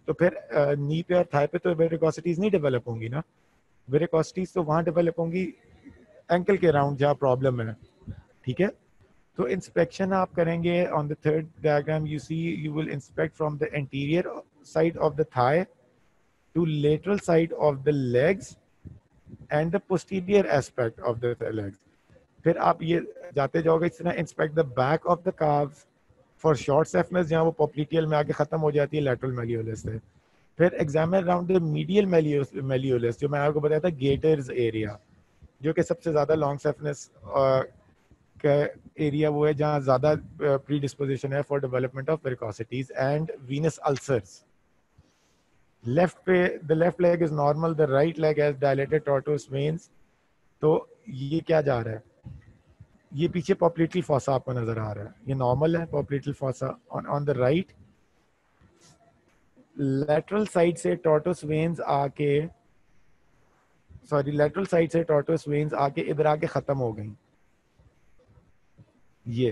[SPEAKER 2] तो फिर नी पे और थाई पे तो वेरिकोसिटीज नहीं डेवलप होंगी ना. वेरिकोसिटीज तो वहां डेवलप होंगी एंकल के अराउंड जहाँ प्रॉब्लम है. ठीक है, तो इंस्पेक्शन आप करेंगे on the third diagram. You see you will inspect from the interior side of the thigh to lateral side of the legs and the posterior aspect of the legs. फिर आप ये जाते जाओगे इस तरह, inspect the back of the calves for short saphenous जहाँ वो popliteal में आके खत्म हो जाती है लैटरल मेलियोलस से. फिर एग्जामिन अराउंड द मीडियल मेलियोलस, जो मैं आपको बताया था गेटर्स एरिया, जो कि सबसे ज्यादा लॉन्ग सेफनेस का एरिया वो है जहाँ ज़्यादा प्री डिस्पोजिशन है for development of varicosities and venous ulcers. Left पे the left leg is normal, the right leg has dilated tortuous veins. तो ये क्या जा रहा है, ये पीछे पॉप्लिटल फॉसा आपको नजर आ रहा है, ये नॉर्मल है popliteal fossa. On the right lateral side से टॉर्टोस वेन्स आके, सॉरी लेटरल साइड से टॉर्टोस वेन्स आके इधर आके खत्म हो गई. ये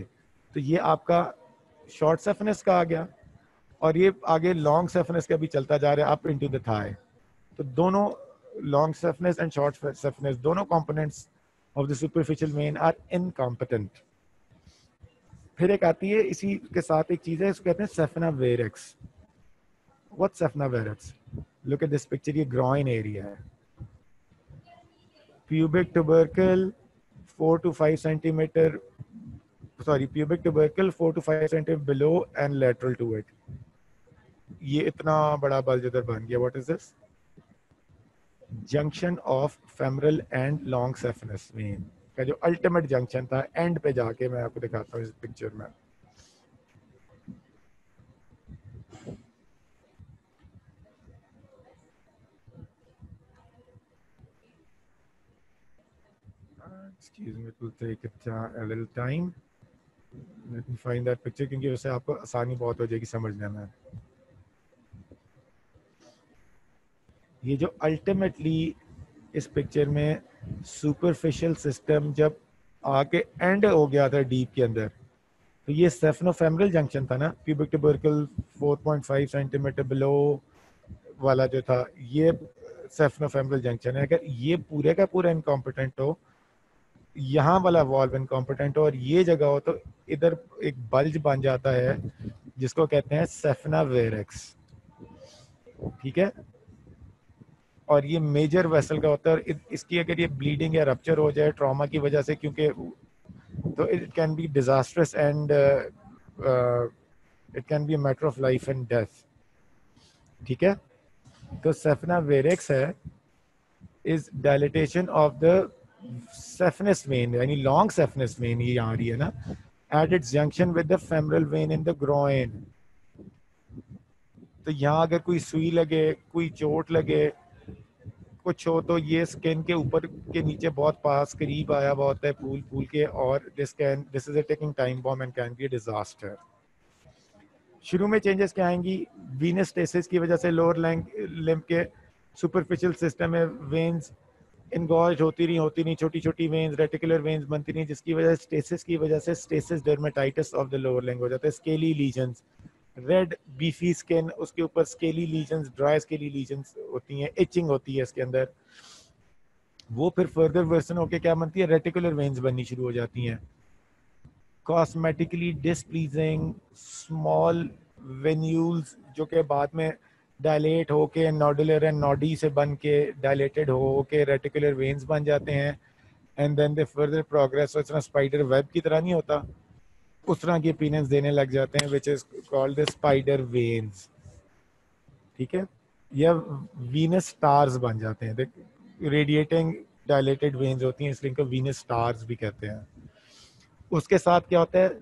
[SPEAKER 2] तो ये आपका शॉर्ट सेफनेस का आ गया और ये आगे लॉन्ग सेफनेस का भी चलता जा रहा है अप इनटू द थाई. तो दोनों long saphenous and short saphenous दोनों components of the superficial vein are incompetent. फिर एक आती है इसी के साथ एक चीज है, इसको कहते हैं सेफना वेरेक्स. What's Safna Barrett's? Look at this picture, ये groin area है. Pubic tubercle 4 to 5 centimeter, sorry, pubic tubercle 4 to 5 centimeter below and lateral to it. ये इतना बड़ा बल्ज इधर बन गया. What is this? Junction of femoral and long saphenous vein का जो ultimate junction था, end पे जाके मैं आपको दिखाता हूँ इस पिक्चर में. Excuse me, it will take a little time. Let me find that picture क्योंकि उससे आपको आसानी बहुत हो जाएगी समझने में. ये जो अल्टीमेटली इस पिक्चर में सुपरफिशियल सिस्टम जब आके एंड हो गया था डीप के अंदर, तो ये सेफनोफेमरल जंक्शन था ना, प्यूबिक ट्यूबरकल 4.5 सेंटीमीटर बिलो वाला जो था, ये सेफनोफेमरल जंक्शन है. अगर ये पूरे का पूरा इनकॉम्पिटेंट हो, यहाँ वाला वॉल्व इनकॉम्पिटेंट हो और ये जगह हो, तो इधर एक बल्ज बन जाता है जिसको कहते हैं सेफना वेरेक्स. ठीक है, और ये मेजर वेसल का होता है. और इसकी अगर ये ब्लीडिंग या रप्चर हो जाए ट्रॉमा की वजह से, क्योंकि तो it can be disastrous and it can be a matter of life and death. ठीक है, तो सेफना वेरेक्स है is dilatation of the saphenous vein, यानी लॉन्ग सेफनस वेन ये आ रही है ना, at its junction with the femoral vein in the groin. तो यहाँ अगर कोई सुई लगे, कोई चोट लगे, कुछ हो, तो ये स्किन के ऊपर के नीचे बहुत पास करीब आया हुआ होता है फूल फूल के, और this is a taking time bomb and can be a disaster. शुरू में चेंजेस क्या आएंगी? वीनस स्टेसिस की वजह से लोअर लिम्ब के सुपरफिशियल सिस्टम में वेन्स इनगॉल्ज होती रही, छोटी छोटी वेन्स, रेटिकुलर वेन्स बनती रही, जिसकी वजह से स्टेसिस की वजह से stasis dermatitis of the lower limb हो जाता है. Scaly lesions, red beefy skin, उसके ऊपर scaly lesions, dry scaly lesions होती हैं, इचिंग होती है इसके अंदर. वो फिर फर्दर वर्सन होके क्या बनती है? रेटिकुलर वेन्स बननी शुरू हो जाती हैं. कॉस्मेटिकली डिसप्लीजिंग स्मॉल वेन्यूल्स जो कि बाद में डायलेट होके नोडुलर एंड नोडी से बन के डायलेटेड होके रेटिकुलर वेन्स बन जाते हैं. And then they further progress. इस तरह स्पाइडर वेब की तरह नहीं होता, उस तरह की अपीयरेंस देने लग जाते हैं, which is called the spider veins. ठीक है, या वीनस स्टार्स बन जाते हैं. रेडिएटिंग डायलेटेड वेन्स होती हैं, इसलिए इनको वीनस स्टार्स भी कहते हैं. उसके साथ क्या होता है?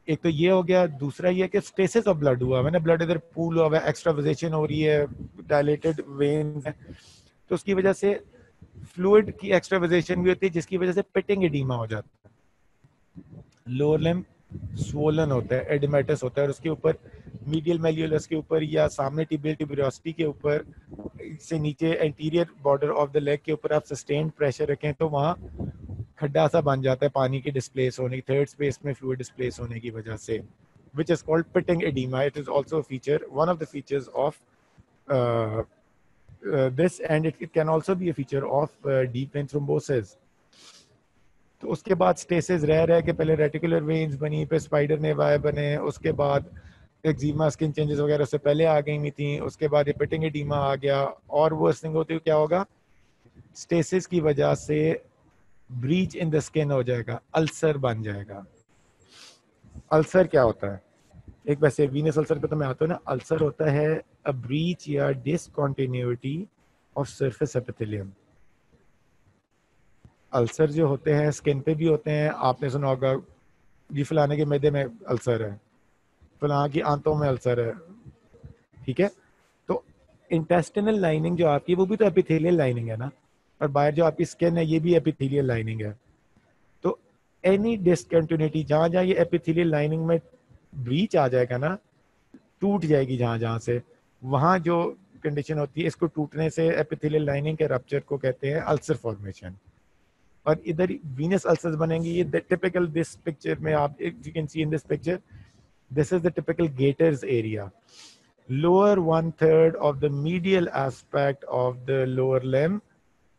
[SPEAKER 2] एक तो ये हो गया, दूसरा ये कि स्टेसिस ऑफ ब्लड हुआ है ना, ब्लड इधर पूल हुआ है, एक्स्ट्रावाजेशन हो रही है, डायलेटेड वेन्स है, तो उसकी वजह से फ्लूइड की एक्स्ट्रावाजेशन भी होती है, जिसकी वजह से पिटिंग एडीमा हो जाता है. लोअर लिम्ब स्वोलन होता है, एडिमेटस होता है, और उसके ऊपर मीडियल मेल्यूलस के ऊपर या सामने टिबियल ट्यूबरोसिटी के ऊपर से नीचे anterior border of the leg के ऊपर आप सस्टेन्ड प्रेशर रखें तो वहाँ खड्डा सा बन जाता है पानी की डिस्प्लेस होने की, थर्ड स्पेस में फ्लूइड डिस्प्लेस होने की वजह से, which is called pitting edema. It is also a feature, one of the features of this, and it can also be a feature of deep vein thrombosis. तो उसके बाद stasis रह के पहले रेटिकुलर वेन्स बनी, फिर स्पाइडर नेवाए बने, उसके बाद एक्जिमा स्किन चेंजेस वगैरह उससे पहले आ गई हुई थी, उसके बाद ये पिटिंग एडीमा आ गया, और वर्सनिंग होती है क्या होगा? स्टेसिस की वजह से ब्रीच इन द स्किन हो जाएगा, अल्सर बन जाएगा. अल्सर क्या होता है? एक वैसे वीनस अल्सर पे तो मैं आता हूँ ना. अल्सर होता है अ ब्रीच या discontinuity of surface epithelium. Ulcer जो होते हैं स्किन पे भी होते हैं. आपने सुना होगा जी फलाने के मैदे में अल्सर है, फलां की आंतों में अल्सर है. ठीक है, तो इंटेस्टिनल लाइनिंग जो आपकी, वो भी तो एपिथेलियल लाइनिंग है ना, और बाहर जो आपकी स्किन है ये भी एपिथेलियल लाइनिंग है. तो एनी डिसकंटिन्यूटी, जहाँ जहाँ ये एपिथेलियल लाइनिंग में ब्रीच आ जाएगा ना, टूट जाएगी जहाँ जहाँ से, वहाँ जो कंडीशन होती है, इसको टूटने से एपिथेलियल लाइनिंग के रप्चर को कहते हैं अल्सर फॉर्मेशन. और इधर वीनस अल्सर्स बनेंगे. ये टिपिकल दिस पिक्चर में आप, you can see in this picture, this is the typical gator's area. Lower 1/3 of the medial aspect of the lower limb,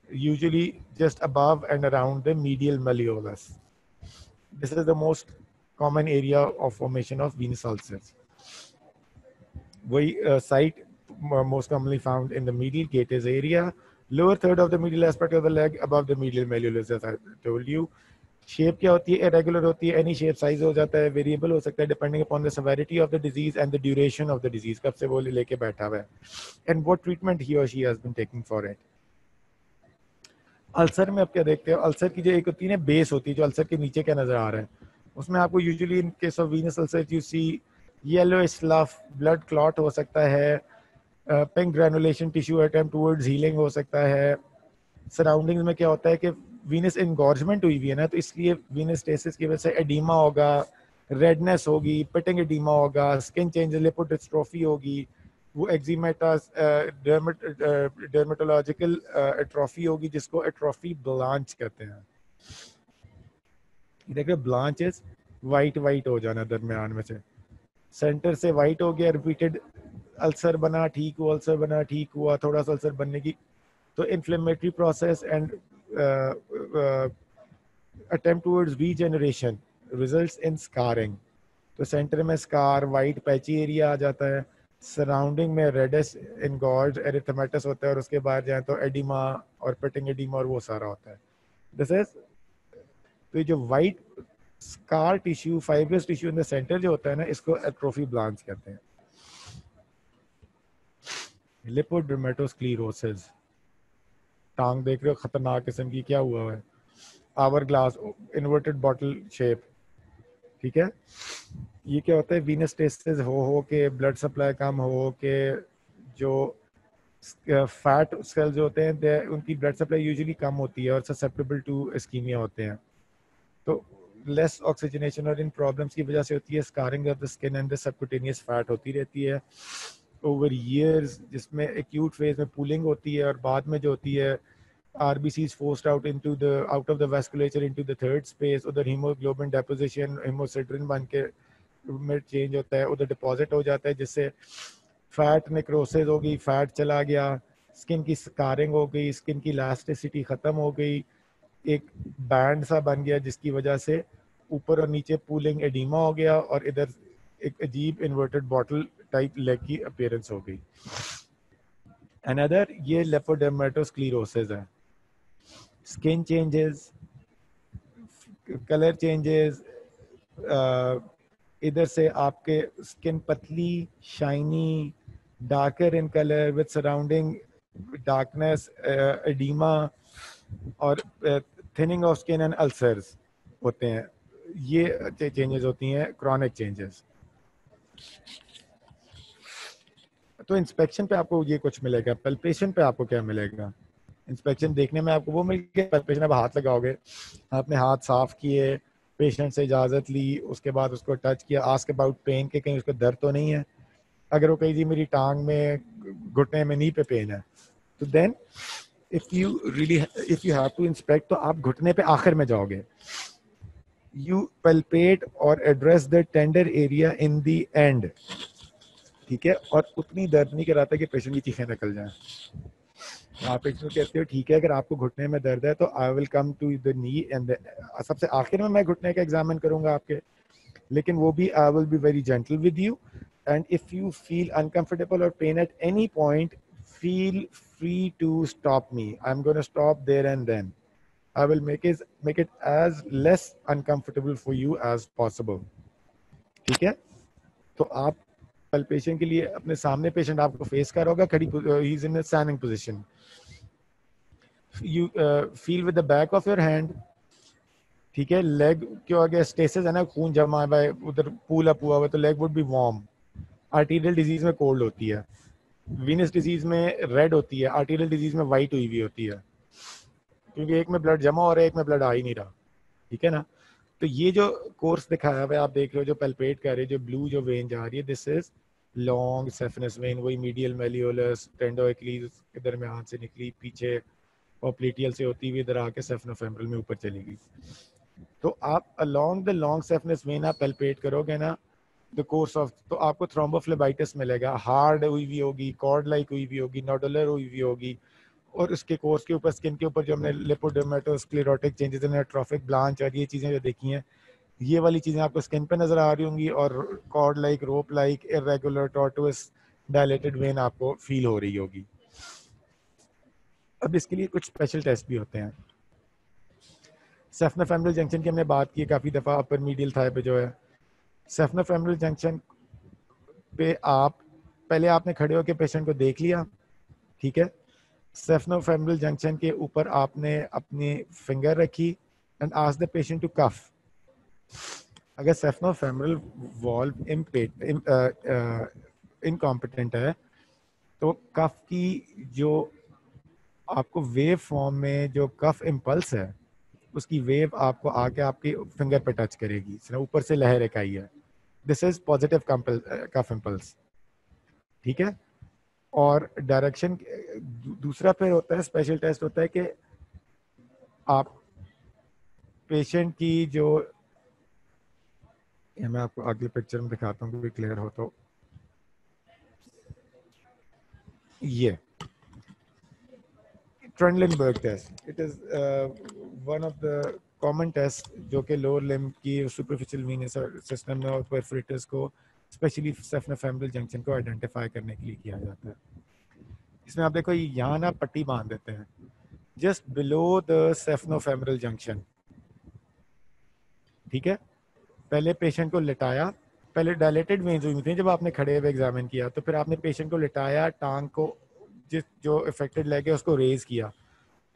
[SPEAKER 2] usually just above and around the medial malleolus. This is the most common area of formation of venous ulcers. वही site most commonly found in the medial catus area, lower third of the medial aspect of the leg above the medial malleolus, as I told you. Shape क्या होती है? Irregular होती है, any shape size हो जाता है, variable हो सकता है depending upon the severity of the disease and the duration of the disease, कब से वो लेके बैठा हुआ है and what treatment he or she has been taking for it. Ulcer में आप क्या देखते हो? अल्सर की जो एक होती है ना बेस होती है, जो अल्सर के नीचे क्या नजर आ रहा है, उसमें आपको usually in case of venous ulcer you see yellow slough, blood clot हो सकता है, pink granulation tissue attempt towards healing हो सकता है. सराउंडिंग्स में क्या होता है कि वीनस इनगॉर्जमेंट हुई हुई है ना, तो इसलिए वीनस स्टेसिस की वजह से एडीमा होगा, रेडनेस होगी, पिटिंग एडीमा होगा, स्किन चेंज, लिपोडिस्ट्रोफी होगी, वो एक्जिमेटास डर्मेटोलॉजिकल एट्रोफी होगी, जिसको एट्रोफी ब्लांच कहते हैं. देखिए ब्लांचेस वाइट वाइट हो जाना दरमियान में से, सेंटर से वाइट हो गया, रिपीटेड अल्सर बना ठीक हुआ, अल्सर बना ठीक हुआ, थोड़ा सा अल्सर बनने की, तो inflammatory process and attempt towards regeneration results in scarring. तो सेंटर में स्कार, वाइट पैची एरिया आ जाता है, सराउंडिंग में रेडिस, इनगॉर्ज, एरिथेमेटस होता है, और उसके बाद जाए तो एडिमा और पिटिंग एडिमा और वो सारा होता है. दिस इज, तो जो white scar tissue, fibrous tissue in the centre जो होता है ना, इसको एट्रोफी ब्लांच कहते हैं. लिपोडर्मेटोस्क्लेरोसिस, टांग देख रहे हो खतरनाक किस्म की, क्या हुआ है? Hourglass, inverted bottle shape, ठीक है. ये क्या होता है? वीनस स्टेसिस हो के, ब्लड सप्लाई कम हो के, जो फैट सेल्स जो होते हैं उनकी ब्लड सप्लाई यूजुअली कम होती है और ससेप्टेबल टू इस्कीमिया होते हैं, तो लेस ऑक्सीजनेशन और इन प्रॉब्लम्स की वजह से होती है. Scarring of the skin and the subcutaneous fat होती रहती है ओवर ईयर्स, जिसमें एक्यूट फेज में पूलिंग होती है, और बाद में जो होती है RBCs forced out of the vasculature into the third space, उधर hemoglobin deposition, हेमोसिड्रिन बन के में चेंज होता है, उधर डिपॉजिट हो जाता है, जिससे फैट नेक्रोसिस हो गई, फैट चला गया, स्किन की स्कारिंग हो गई, स्किन की इलास्टिसिटी खत्म हो गई, एक बैंड सा बन गया, जिसकी वजह से ऊपर और नीचे पूलिंग एडीमा हो गया, और इधर एक अजीब इन्वर्टेड बॉटल टाइप लेग की अपीयरेंस हो गई. अनदर ये लिपोडर्मेटोस्क्लेरोसिस है. स्किन चेंजेस, कलर चेंजेस, इधर से आपके स्किन पतली, shiny, darker in colour with surrounding darkness, oedema, और thinning of skin and ulcers होते हैं. ये चेंजेस होती हैं, क्रॉनिक चेंजेस. तो इंस्पेक्शन पे आपको ये कुछ मिलेगा, पल्पेशन पे आपको क्या मिलेगा? इंस्पेक्शन देखने में आपको वो मिल गया, पल्पेशन अब हाथ लगाओगे, आपने हाथ साफ किए, पेशेंट से इजाज़त ली, उसके बाद उसको टच किया, आस्क अबाउट पेन के कहीं उसको दर्द तो नहीं है. अगर वो कही जी मेरी टांग में, घुटने में, नी पे पेन है, तो then if you have to inspect, तो आप घुटने पे आखिर में जाओगे. You palpate or address the tender area in the end, ठीक है, और उतनी दर्द नहीं कराता कि पेशेंट की चीखें निकल जाएं. आप पेशेंट कहते हो ठीक है, अगर आपको घुटने में दर्द है तो I will come to the knee and सबसे आखिर में मैं घुटने का एग्जामिन करूंगा आपके, लेकिन वो भी I will be very gentle with you. And if you feel uncomfortable और pain at any point, feel free to stop me. I am gonna stop there and then I will make it as less uncomfortable for you as possible. ठीक है, तो आप palpation के लिए अपने सामने patient आपको फेस कर होगा, खड़ी, he is in a standing position. You feel with the back of your hand, ठीक है. लेग क्यों आगे स्टेसिस है ना, खून जमा हुआ है, उधर पूल अप हुआ है, तो leg would be warm. Arterial disease में कोल्ड होती है, वीनस डिजीज में रेड होती है, आर्टीरियल डिजीज में वाइट हुई हुई होती है, क्योंकि एक में ब्लड जमा हो रहा है, एक में ब्लड आ ही नहीं रहा. ठीक है ना. तो ये जो कोर्स दिखाया हुआ है आप देख रहे हो, जो पल्पेट कर रहे हैं, जो ब्लू जो वेन जा रही है, this is long saphenous when. वही मीडियल मेलियोलस टेंडोएक्लीज के दरमियान से निकली, पीछे पॉप्लिटियल से होती हुई इधर आके सेफनोफेमरल में ऊपर चली गई. तो आप along the long saphenous when आप पल्पेट करोगे ना, द कोर्स ऑफ, तो आपको थ्रोम्बोफ्लेबाइटिस मिलेगा, हार्ड हुई हुई होगी, कॉर्ड लाइक हुई हुई होगी, नोडुलर हुई हुई होगी, और उसके कोर्स के ऊपर, स्किन के ऊपर जो हमने लिपोडर्मेटोस्क्लेरोटिक चेंजेस इन एट्रोफिक ब्लांच और ये चीज़ें जो देखी हैं, ये वाली चीज़ें आपको स्किन पे नज़र आ रही होंगी, और cord like, rope like, irregular, tortuous, dilated vein आपको फील हो रही होगी। अब इसके लिए कुछ स्पेशल टेस्ट भी होते हैं। सेफनोफेमरल जंक्शन की हमने बात की काफ़ी दफ़ा, अपर मीडियल थाई पे जो है सेफनोफेमरल जंक्शन पे आप पहले आपने खड़े होकर पेशेंट को देख लिया, ठीक है। सेफनोफेमरल जंक्शन के ऊपर आपने अपनी फिंगर रखी and ask the patient to cough. अगर सेफनोफेमरल वॉल्व इनकॉम्पिटेंट है तो कफ की जो आपको वेव फॉर्म में जो कफ इम्पल्स है उसकी वेव आपको आके आपकी फिंगर पे टच करेगी, ऊपर से लहर एक आई है, this is positive cough impulse, ठीक है। और डायरेक्शन दूसरा फिर होता है, स्पेशल टेस्ट होता है कि आप पेशेंट की जो, ये मैं आपको अगले पिक्चर में दिखाता हूँ क्योंकि क्लियर हो, तो ये Trendelenburg test, it is one of the common test जो कि लोअर लिम्ब की सुपरफिशियल वीनस सिस्टम में और परफोरेटर्स को स्पेशली सेफनोफेमरल जंक्शन को आइडेंटिफाई करने के लिए किया जाता है। इसमें आप देखो यहाँ ना पट्टी बांध देते हैं just below the saphenofemoral junction, ठीक है। पहले पेशेंट को लिटाया, पहले डायलेटेड वेन्स हुई थी जब आपने खड़े हुए एग्जामिन किया, तो फिर आपने पेशेंट को लिटाया, टांग को जिस जो इफेक्टेड लेग है उसको रेज किया,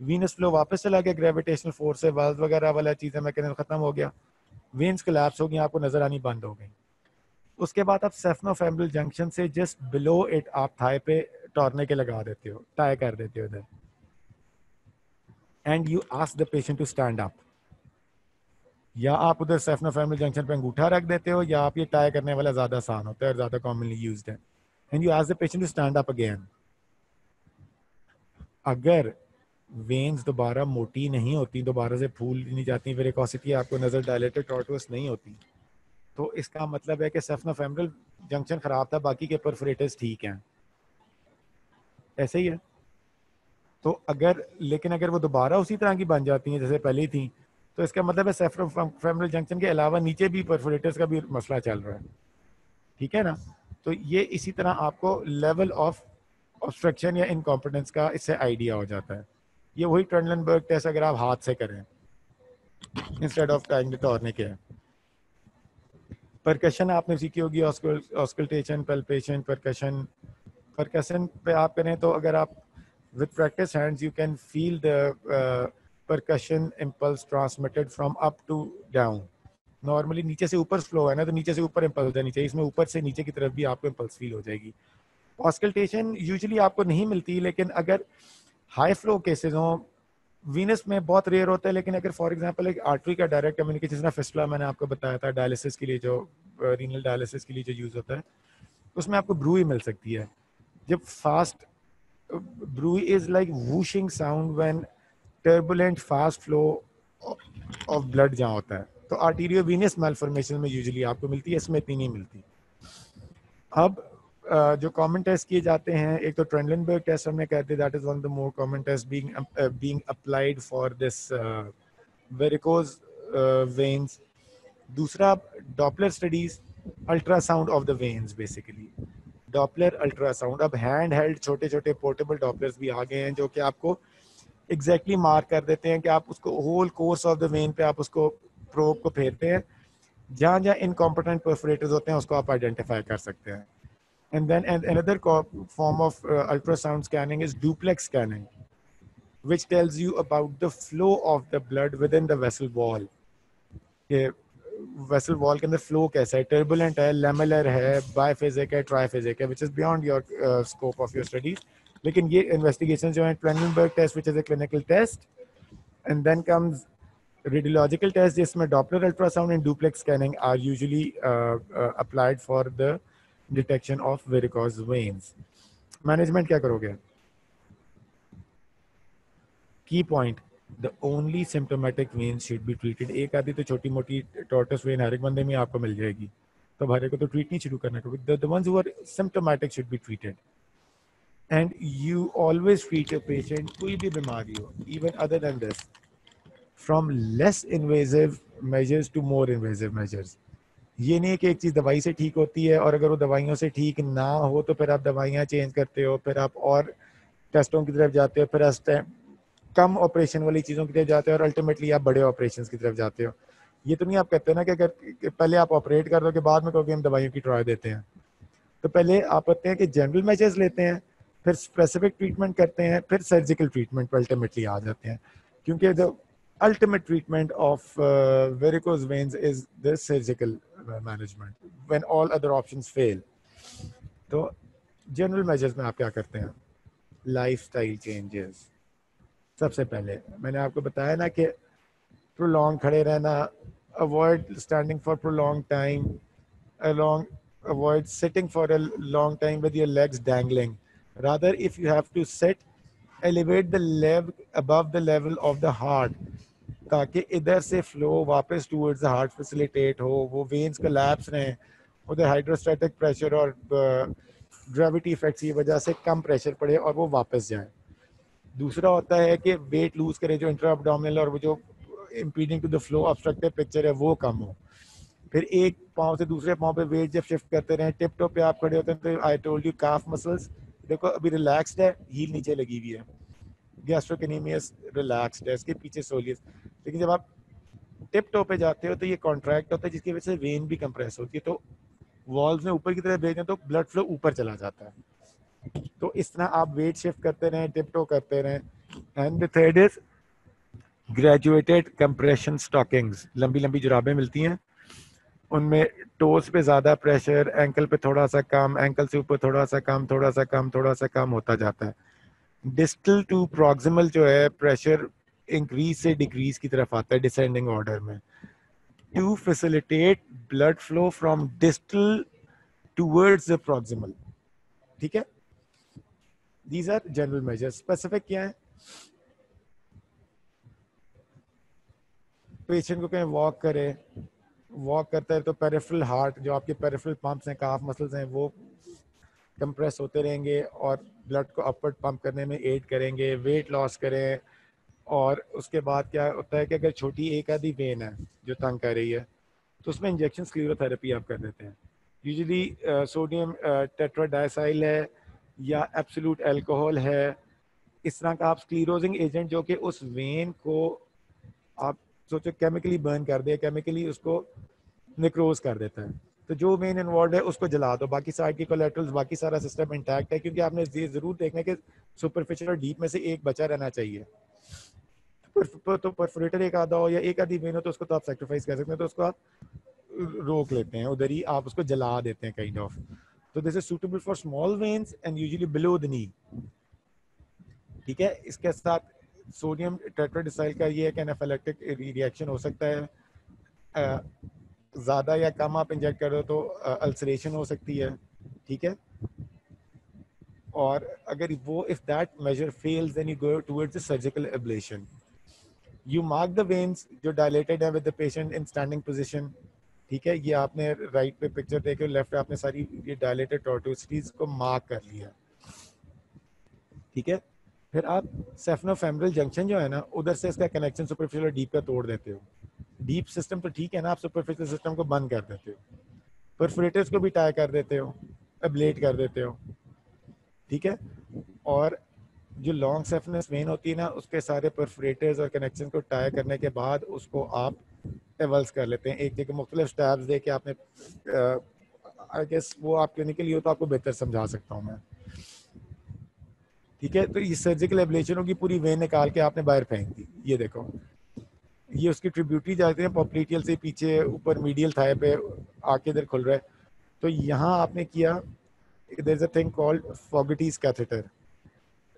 [SPEAKER 2] वीनस फ्लो वापस चला गया, ग्रेविटेशनल फोर्स से वाल्व वगैरह वाला चीज़ें मैकेनिज्म खत्म हो गया, वेन्स कोलैप्स हो गई, आपको नजर आनी बंद हो गई। उसके बाद आप सेफनोफेमरल जंक्शन से जस्ट बिलो इट आप थाई पे टॉर्ने के लगा देते हो, टाई कर देते हो इधर, and you ask the patient to stand up. या आप उधर सेफनोफेमरल जंक्शन पे अंगूठा रख देते हो, या आप ये टाई करने वाला ज्यादा आसान होता है और ज्यादा कॉमनली यूज्ड है, and you ask the patient to stand up again. अगर वेन्स दोबारा मोटी नहीं होती, दोबारा से फूल नहीं जाती, वेरिकोसिटी आपको नजर डायलेटेड टॉर्टुअस नहीं होती, तो इसका मतलब है कि सेफनोफेमरल जंक्शन खराब था, बाकी के परफोरेटर्स ठीक हैं, ऐसे ही है। तो अगर लेकिन अगर वो दोबारा उसी तरह की बन जाती हैं जैसे पहले थी, तो इसका मतलब है सेफनोफेमरल जंक्शन के अलावा नीचे भी परफोरेटर्स का भी मसला चल रहा है, ठीक है ना। तो ये इसी तरह आपको लेवल ऑफ ऑब्स्ट्रक्शन या इनकॉम्पिटेंस का इससे आइडिया हो जाता है। ये वही ट्रेंडलिनबर्ग टेस्ट अगर आप हाथ से करें इंस्टेड ऑफ टाइम टॉर्ने के। परकशन आपने सीखी होगी, ऑस्कल्टेशन, पल्पेशन, परकशन। परकशन पे आप करें तो अगर आप with practice hands you can feel the percussion impulse transmitted from up to down. Normally नीचे से ऊपर फ्लो है ना, तो नीचे से ऊपर इम्पल्स जानी चाहिए, इसमें ऊपर से नीचे की तरफ भी आपको इम्पल्स फील हो जाएगी। ऑस्कल्टेशन यूजुअली आपको नहीं मिलती, लेकिन अगर हाई फ्लो केसेस हों, वीनस में बहुत रेयर होता है, लेकिन अगर फॉर एग्जांपल एक आर्टरी का डायरेक्ट कम्युनिकेशन, जिसना फिस्टुला मैंने आपको बताया था डायलिसिस के लिए, जो रीनल डायलिसिस के लिए जो यूज होता है, उसमें आपको ब्रूई मिल सकती है। जब fast bruit is like whooshing sound when turbulent fast flow of blood जहाँ होता है, तो आर्टीरियोवीनस मैलफॉर्मेशन में यूजुअली आपको मिलती है, इसमें इतनी नहीं मिलती। अब जो कॉमन टेस्ट किए जाते हैं, एक तो ट्रेंडलिनबर्ग टेस्ट हमने कहते हैं, that is one of the more common test being applied for this varicose veins. दूसरा Doppler studies, ultrasound of the veins, basically Doppler ultrasound. अब हैंड हेल्ड छोटे छोटे पोर्टेबल डॉपलर्स भी आ गए हैं जो कि आपको एग्जैक्टली मार्क कर देते हैं कि आप उसको whole course of the vein पे आप उसको प्रोब को फेरते हैं, जहाँ जहाँ इनकॉम्पिटेंट परफोरेटर्स होते हैं उसको आप आइडेंटिफाई कर सकते हैं। And then another form of ultrasound scanning is duplex scanning, which tells you about the flow of the blood within the vessel wall. Vessel wall के अंदर फ्लो कैसा है, टर्बुलेंट है, लेमुलर है, बायफेजिक है, ट्राइफेजिक है, which is beyond your scope of your studies. लेकिन ये इन्वेस्टिगेशन जो है, Trendelenburg test which is a clinical test, and then comes radiological test जिसमें Doppler ultrasound and duplex scanning are usually applied for the detection of varicose veins. Management क्या करोगे? Key point, the only symptomatic veins should be treated. एक आधी तो छोटी मोटी टॉर्टस when her एक बंदे में आपको मिल जाएगी, तो हर एक को तो ट्रीट नहीं शुरू करना, क्योंकि the ones who are symptomatic should be treated. And you always treat a patient, कोई भी बीमारी हो, even other than this, from less invasive measures to more invasive measures. ये नहीं है कि एक चीज़ दवाई से ठीक होती है और अगर वो दवाइयों से ठीक ना हो तो फिर आप दवाइयाँ चेंज करते हो, फिर आप और टेस्टों की तरफ जाते हो, फिर कम ऑपरेशन वाली चीज़ों की तरफ जाते हो और अल्टीमेटली आप बड़े ऑपरेशन की तरफ जाते हो। ये तो नहीं आप कहते ना कि अगर कि पहले आप ऑपरेट कर दो के बाद में कहोगे हम दवाइयों की ट्राई देते हैं। तो पहले आप कहते हैं कि जनरल मेजर्स लेते हैं, फिर स्पेसिफिक ट्रीटमेंट करते हैं, फिर सर्जिकल ट्रीटमेंट पर अल्टीमेटली आ जाते हैं, क्योंकि the ultimate treatment of varicose veins is the surgical management when all other options fail. तो जनरल मेजर्स में आप क्या करते हैं? Lifestyle changes. सबसे पहले मैंने आपको बताया ना कि प्रोलॉन्ग खड़े रहना, avoid standing for prolong time, along avoid sitting for a long time with your legs dangling. Rather, if you have to sit, elevate the leg above the level of the heart, ताकि इधर से flow वापस towards the heart facilitate हो, वो veins collapse रहें, उधर hydrostatic pressure और gravity effects की वजह से कम प्रेशर पड़े और वो वापस जाए। दूसरा होता है कि वेट लूज करे, जो इंट्रा एब्डोमिनल और वो जो impeding to the flow obstructive picture है वो कम हो। फिर एक पाँव से दूसरे पाँव पे वेट जब शिफ्ट करते रहें, टिप टॉप पे आप खड़े होते हैं तो I told you calf muscles देखो अभी रिलैक्स्ड है, हील नीचे लगी हुई है, गैस्ट्रोकेनेमियस रिलैक्स्ड है, इसके पीछे सोलियस। लेकिन जब आप टिप टॉप पे जाते हो तो ये कॉन्ट्रैक्ट होता है जिसकी वजह से वेन भी कंप्रेस होती है, तो वॉल्स में ऊपर की तरफ भेजें तो ब्लड फ्लो ऊपर चला जाता है। तो इस तरह आप वेट शिफ्ट करते रहें, टिप टॉप करते रहें। And the third is graduated compression stockings. लंबी लंबी जुराबें मिलती हैं, उनमें टोस पे ज़्यादा प्रेशर, एंकल पे थोड़ा सा कम, एंकल से ऊपर थोड़ा सा कम, थोड़ा सा कम, थोड़ा सा कम होता जाता है। डिस्टल टू प्रॉक्सिमल जो है प्रेशर इंक्रीज से डिक्रीज की तरफ आता है डिसेंडिंग ऑर्डर में, to facilitate blood flow from distal towards the proximal. ठीक है, these are general measures. Specific क्या है? पेशेंट को कहीं वॉक करे, वॉक करता है तो पेरिफेरल हार्ट, जो आपके पेरिफेरल पंप्स हैं, काफ मसल्स हैं, वो कंप्रेस होते रहेंगे और ब्लड को अपवर्ड पंप करने में एड करेंगे। वेट लॉस करें। और उसके बाद क्या होता है कि अगर छोटी एक आधी वेन है जो तंग कर रही है तो उसमें इंजेक्शन स्क्लेरोथेरेपी आप कर देते हैं। यूजुअली सोडियम टेट्राडाइसाइल है या एब्सोल्यूट अल्कोहल है, इस तरह का आप स्क्लीरोजिंग एजेंट जो कि उस वेन को आप सोचो केमिकली बर्न कर दे, केमिकली उसको निक्रोज कर देता है। तो जो मेन इन्वॉल्व है उसको जला दो, बाकी साइड की कोलेटरल्स, बाकी सारा सिस्टम इंटैक्ट है, क्योंकि आपने ये जरूर देखना है कि सुपरफिशियल और डीप में से एक बचा रहना चाहिए। तो परफोरेटर एक आधा हो या एक आधी वेन हो तो उसको तो आप सेक्रीफाइस कर सकते हैं, तो उसको आप रोक लेते हैं, उधर ही आप उसको जला देते हैं काइंड ऑफ। तो this is suitable for small veins and usually below the knee. ठीक है, इसके साथ सोडियम टेट्राडाइसाइल का ये है कि एनाफिलेक्टिक रिएक्शन हो सकता है, ज़्यादा या कम आप इंजेक्ट कर रहे हो तो अल्सरेशन हो सकती है। ठीक है, और अगर वो if that measure fails then you go towards the surgical ablation. You mark the veins जो डायलेटेड है with the patient in standing position. ठीक है, ये आपने राइट पे पिक्चर देखे, लेफ्ट पे आपने सारी ये डायलेटेड टॉर्टुसिटीज को मार्क कर लिया। ठीक है, फिर आप सेफनोफेमरल जंक्शन जो है ना, उधर से इसका कनेक्शन सुपरफिशियल और डीप का तोड़ देते हो। डीप सिस्टम तो ठीक है ना, आप सुपरफिशियल सिस्टम को बंद कर देते हो, परफोरेटर्स को भी टाई कर देते हो, एब्लेट कर देते हो। ठीक है, और जो लॉन्ग सेफनेस वेन होती है ना, उसके सारे परफोरेटर्स और कनेक्शन को टाई करने के बाद उसको आप एवल्स कर लेते हैं एक जगह, मुख्तलिफ स्टैब्स दे के। आपने आई गेस वो आप क्लिनिकली हो तो आपको बेहतर समझा सकता हूँ मैं। ठीक है, तो ये सर्जिकल एब्लेशन की पूरी वेन निकाल के आपने बाहर फेंक दी। ये देखो, ये उसकी ट्रिब्यूटरी जाते हैं पॉप्लिटियल से पीछे ऊपर मीडियल थाई पे आके इधर खुल रहा है। तो यहाँ आपने किया, there is a thing called Fogarty's catheter.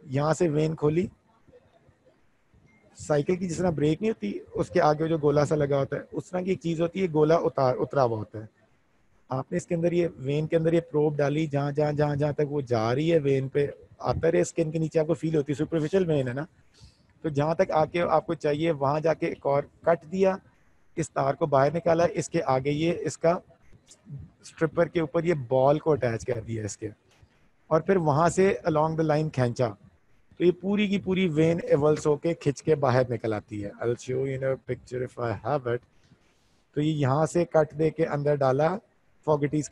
[SPEAKER 2] यहाँ से वेन खोली, साइकिल की जिस तरह ब्रेक नहीं होती उसके आगे जो गोला सा लगा होता है, उस तरह की एक चीज़ होती है, गोला उतरा हुआ होता है। आपने इसके अंदर ये वेन के अंदर ये प्रोब डाली, जहाँ जहाँ जहाँ जहाँ तक वो जा रही है वेन पे आता है, स्किन के नीचे आपको फील होती है, सुपरफिशियल वेन है ना, तो जहाँ तक आके आपको चाहिए वहाँ जाके एक और कट दिया, इस तार को बाहर निकाला, इसके आगे ये इसका स्ट्रिपर के ऊपर ये बॉल को अटैच कर दिया इसके, और फिर वहाँ से अलोंग द लाइन खींचा, तो ये पूरी की पूरी वेन एवल्स होके खिंच के बाहर निकल आती है। I will show you in a picture if I have it. तो ये यहाँ से कट दे के अंदर डाला फॉगेटीज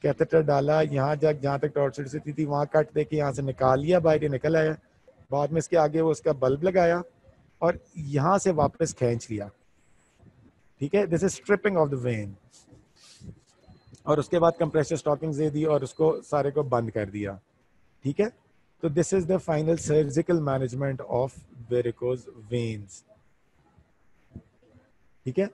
[SPEAKER 2] कैथेटर डाला, यहाँ जहाँ तक टॉर्चर से थी वहाँ कट दे के यहाँ से निकाल लिया, बाहर निकल आया। बाद में इसके आगे वो उसका बल्ब लगाया और यहाँ से वापस खींच लिया, ठीक है। This is stripping of the vein. और उसके बाद कंप्रेसर स्टॉकिंग दे दी और उसको सारे को बंद कर दिया, ठीक है। तो this is the final surgical management of varicose veins, ठीक है।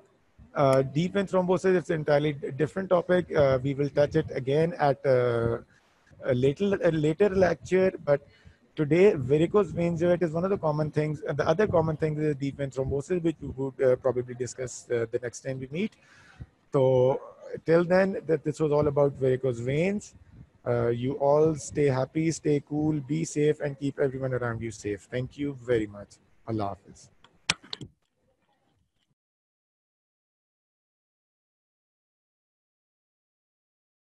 [SPEAKER 2] Deep vein thrombosis, it's an entirely different topic. We will touch it again at a later lecture, but today varicose veins, it is one of the common things. And the other common thing is deep vein thrombosis, which we would probably discuss the next time we meet. So till then, this was all about varicose veins. You all stay happy, stay cool, be safe, and keep everyone around you safe. Thank you very much. Allah Hafiz.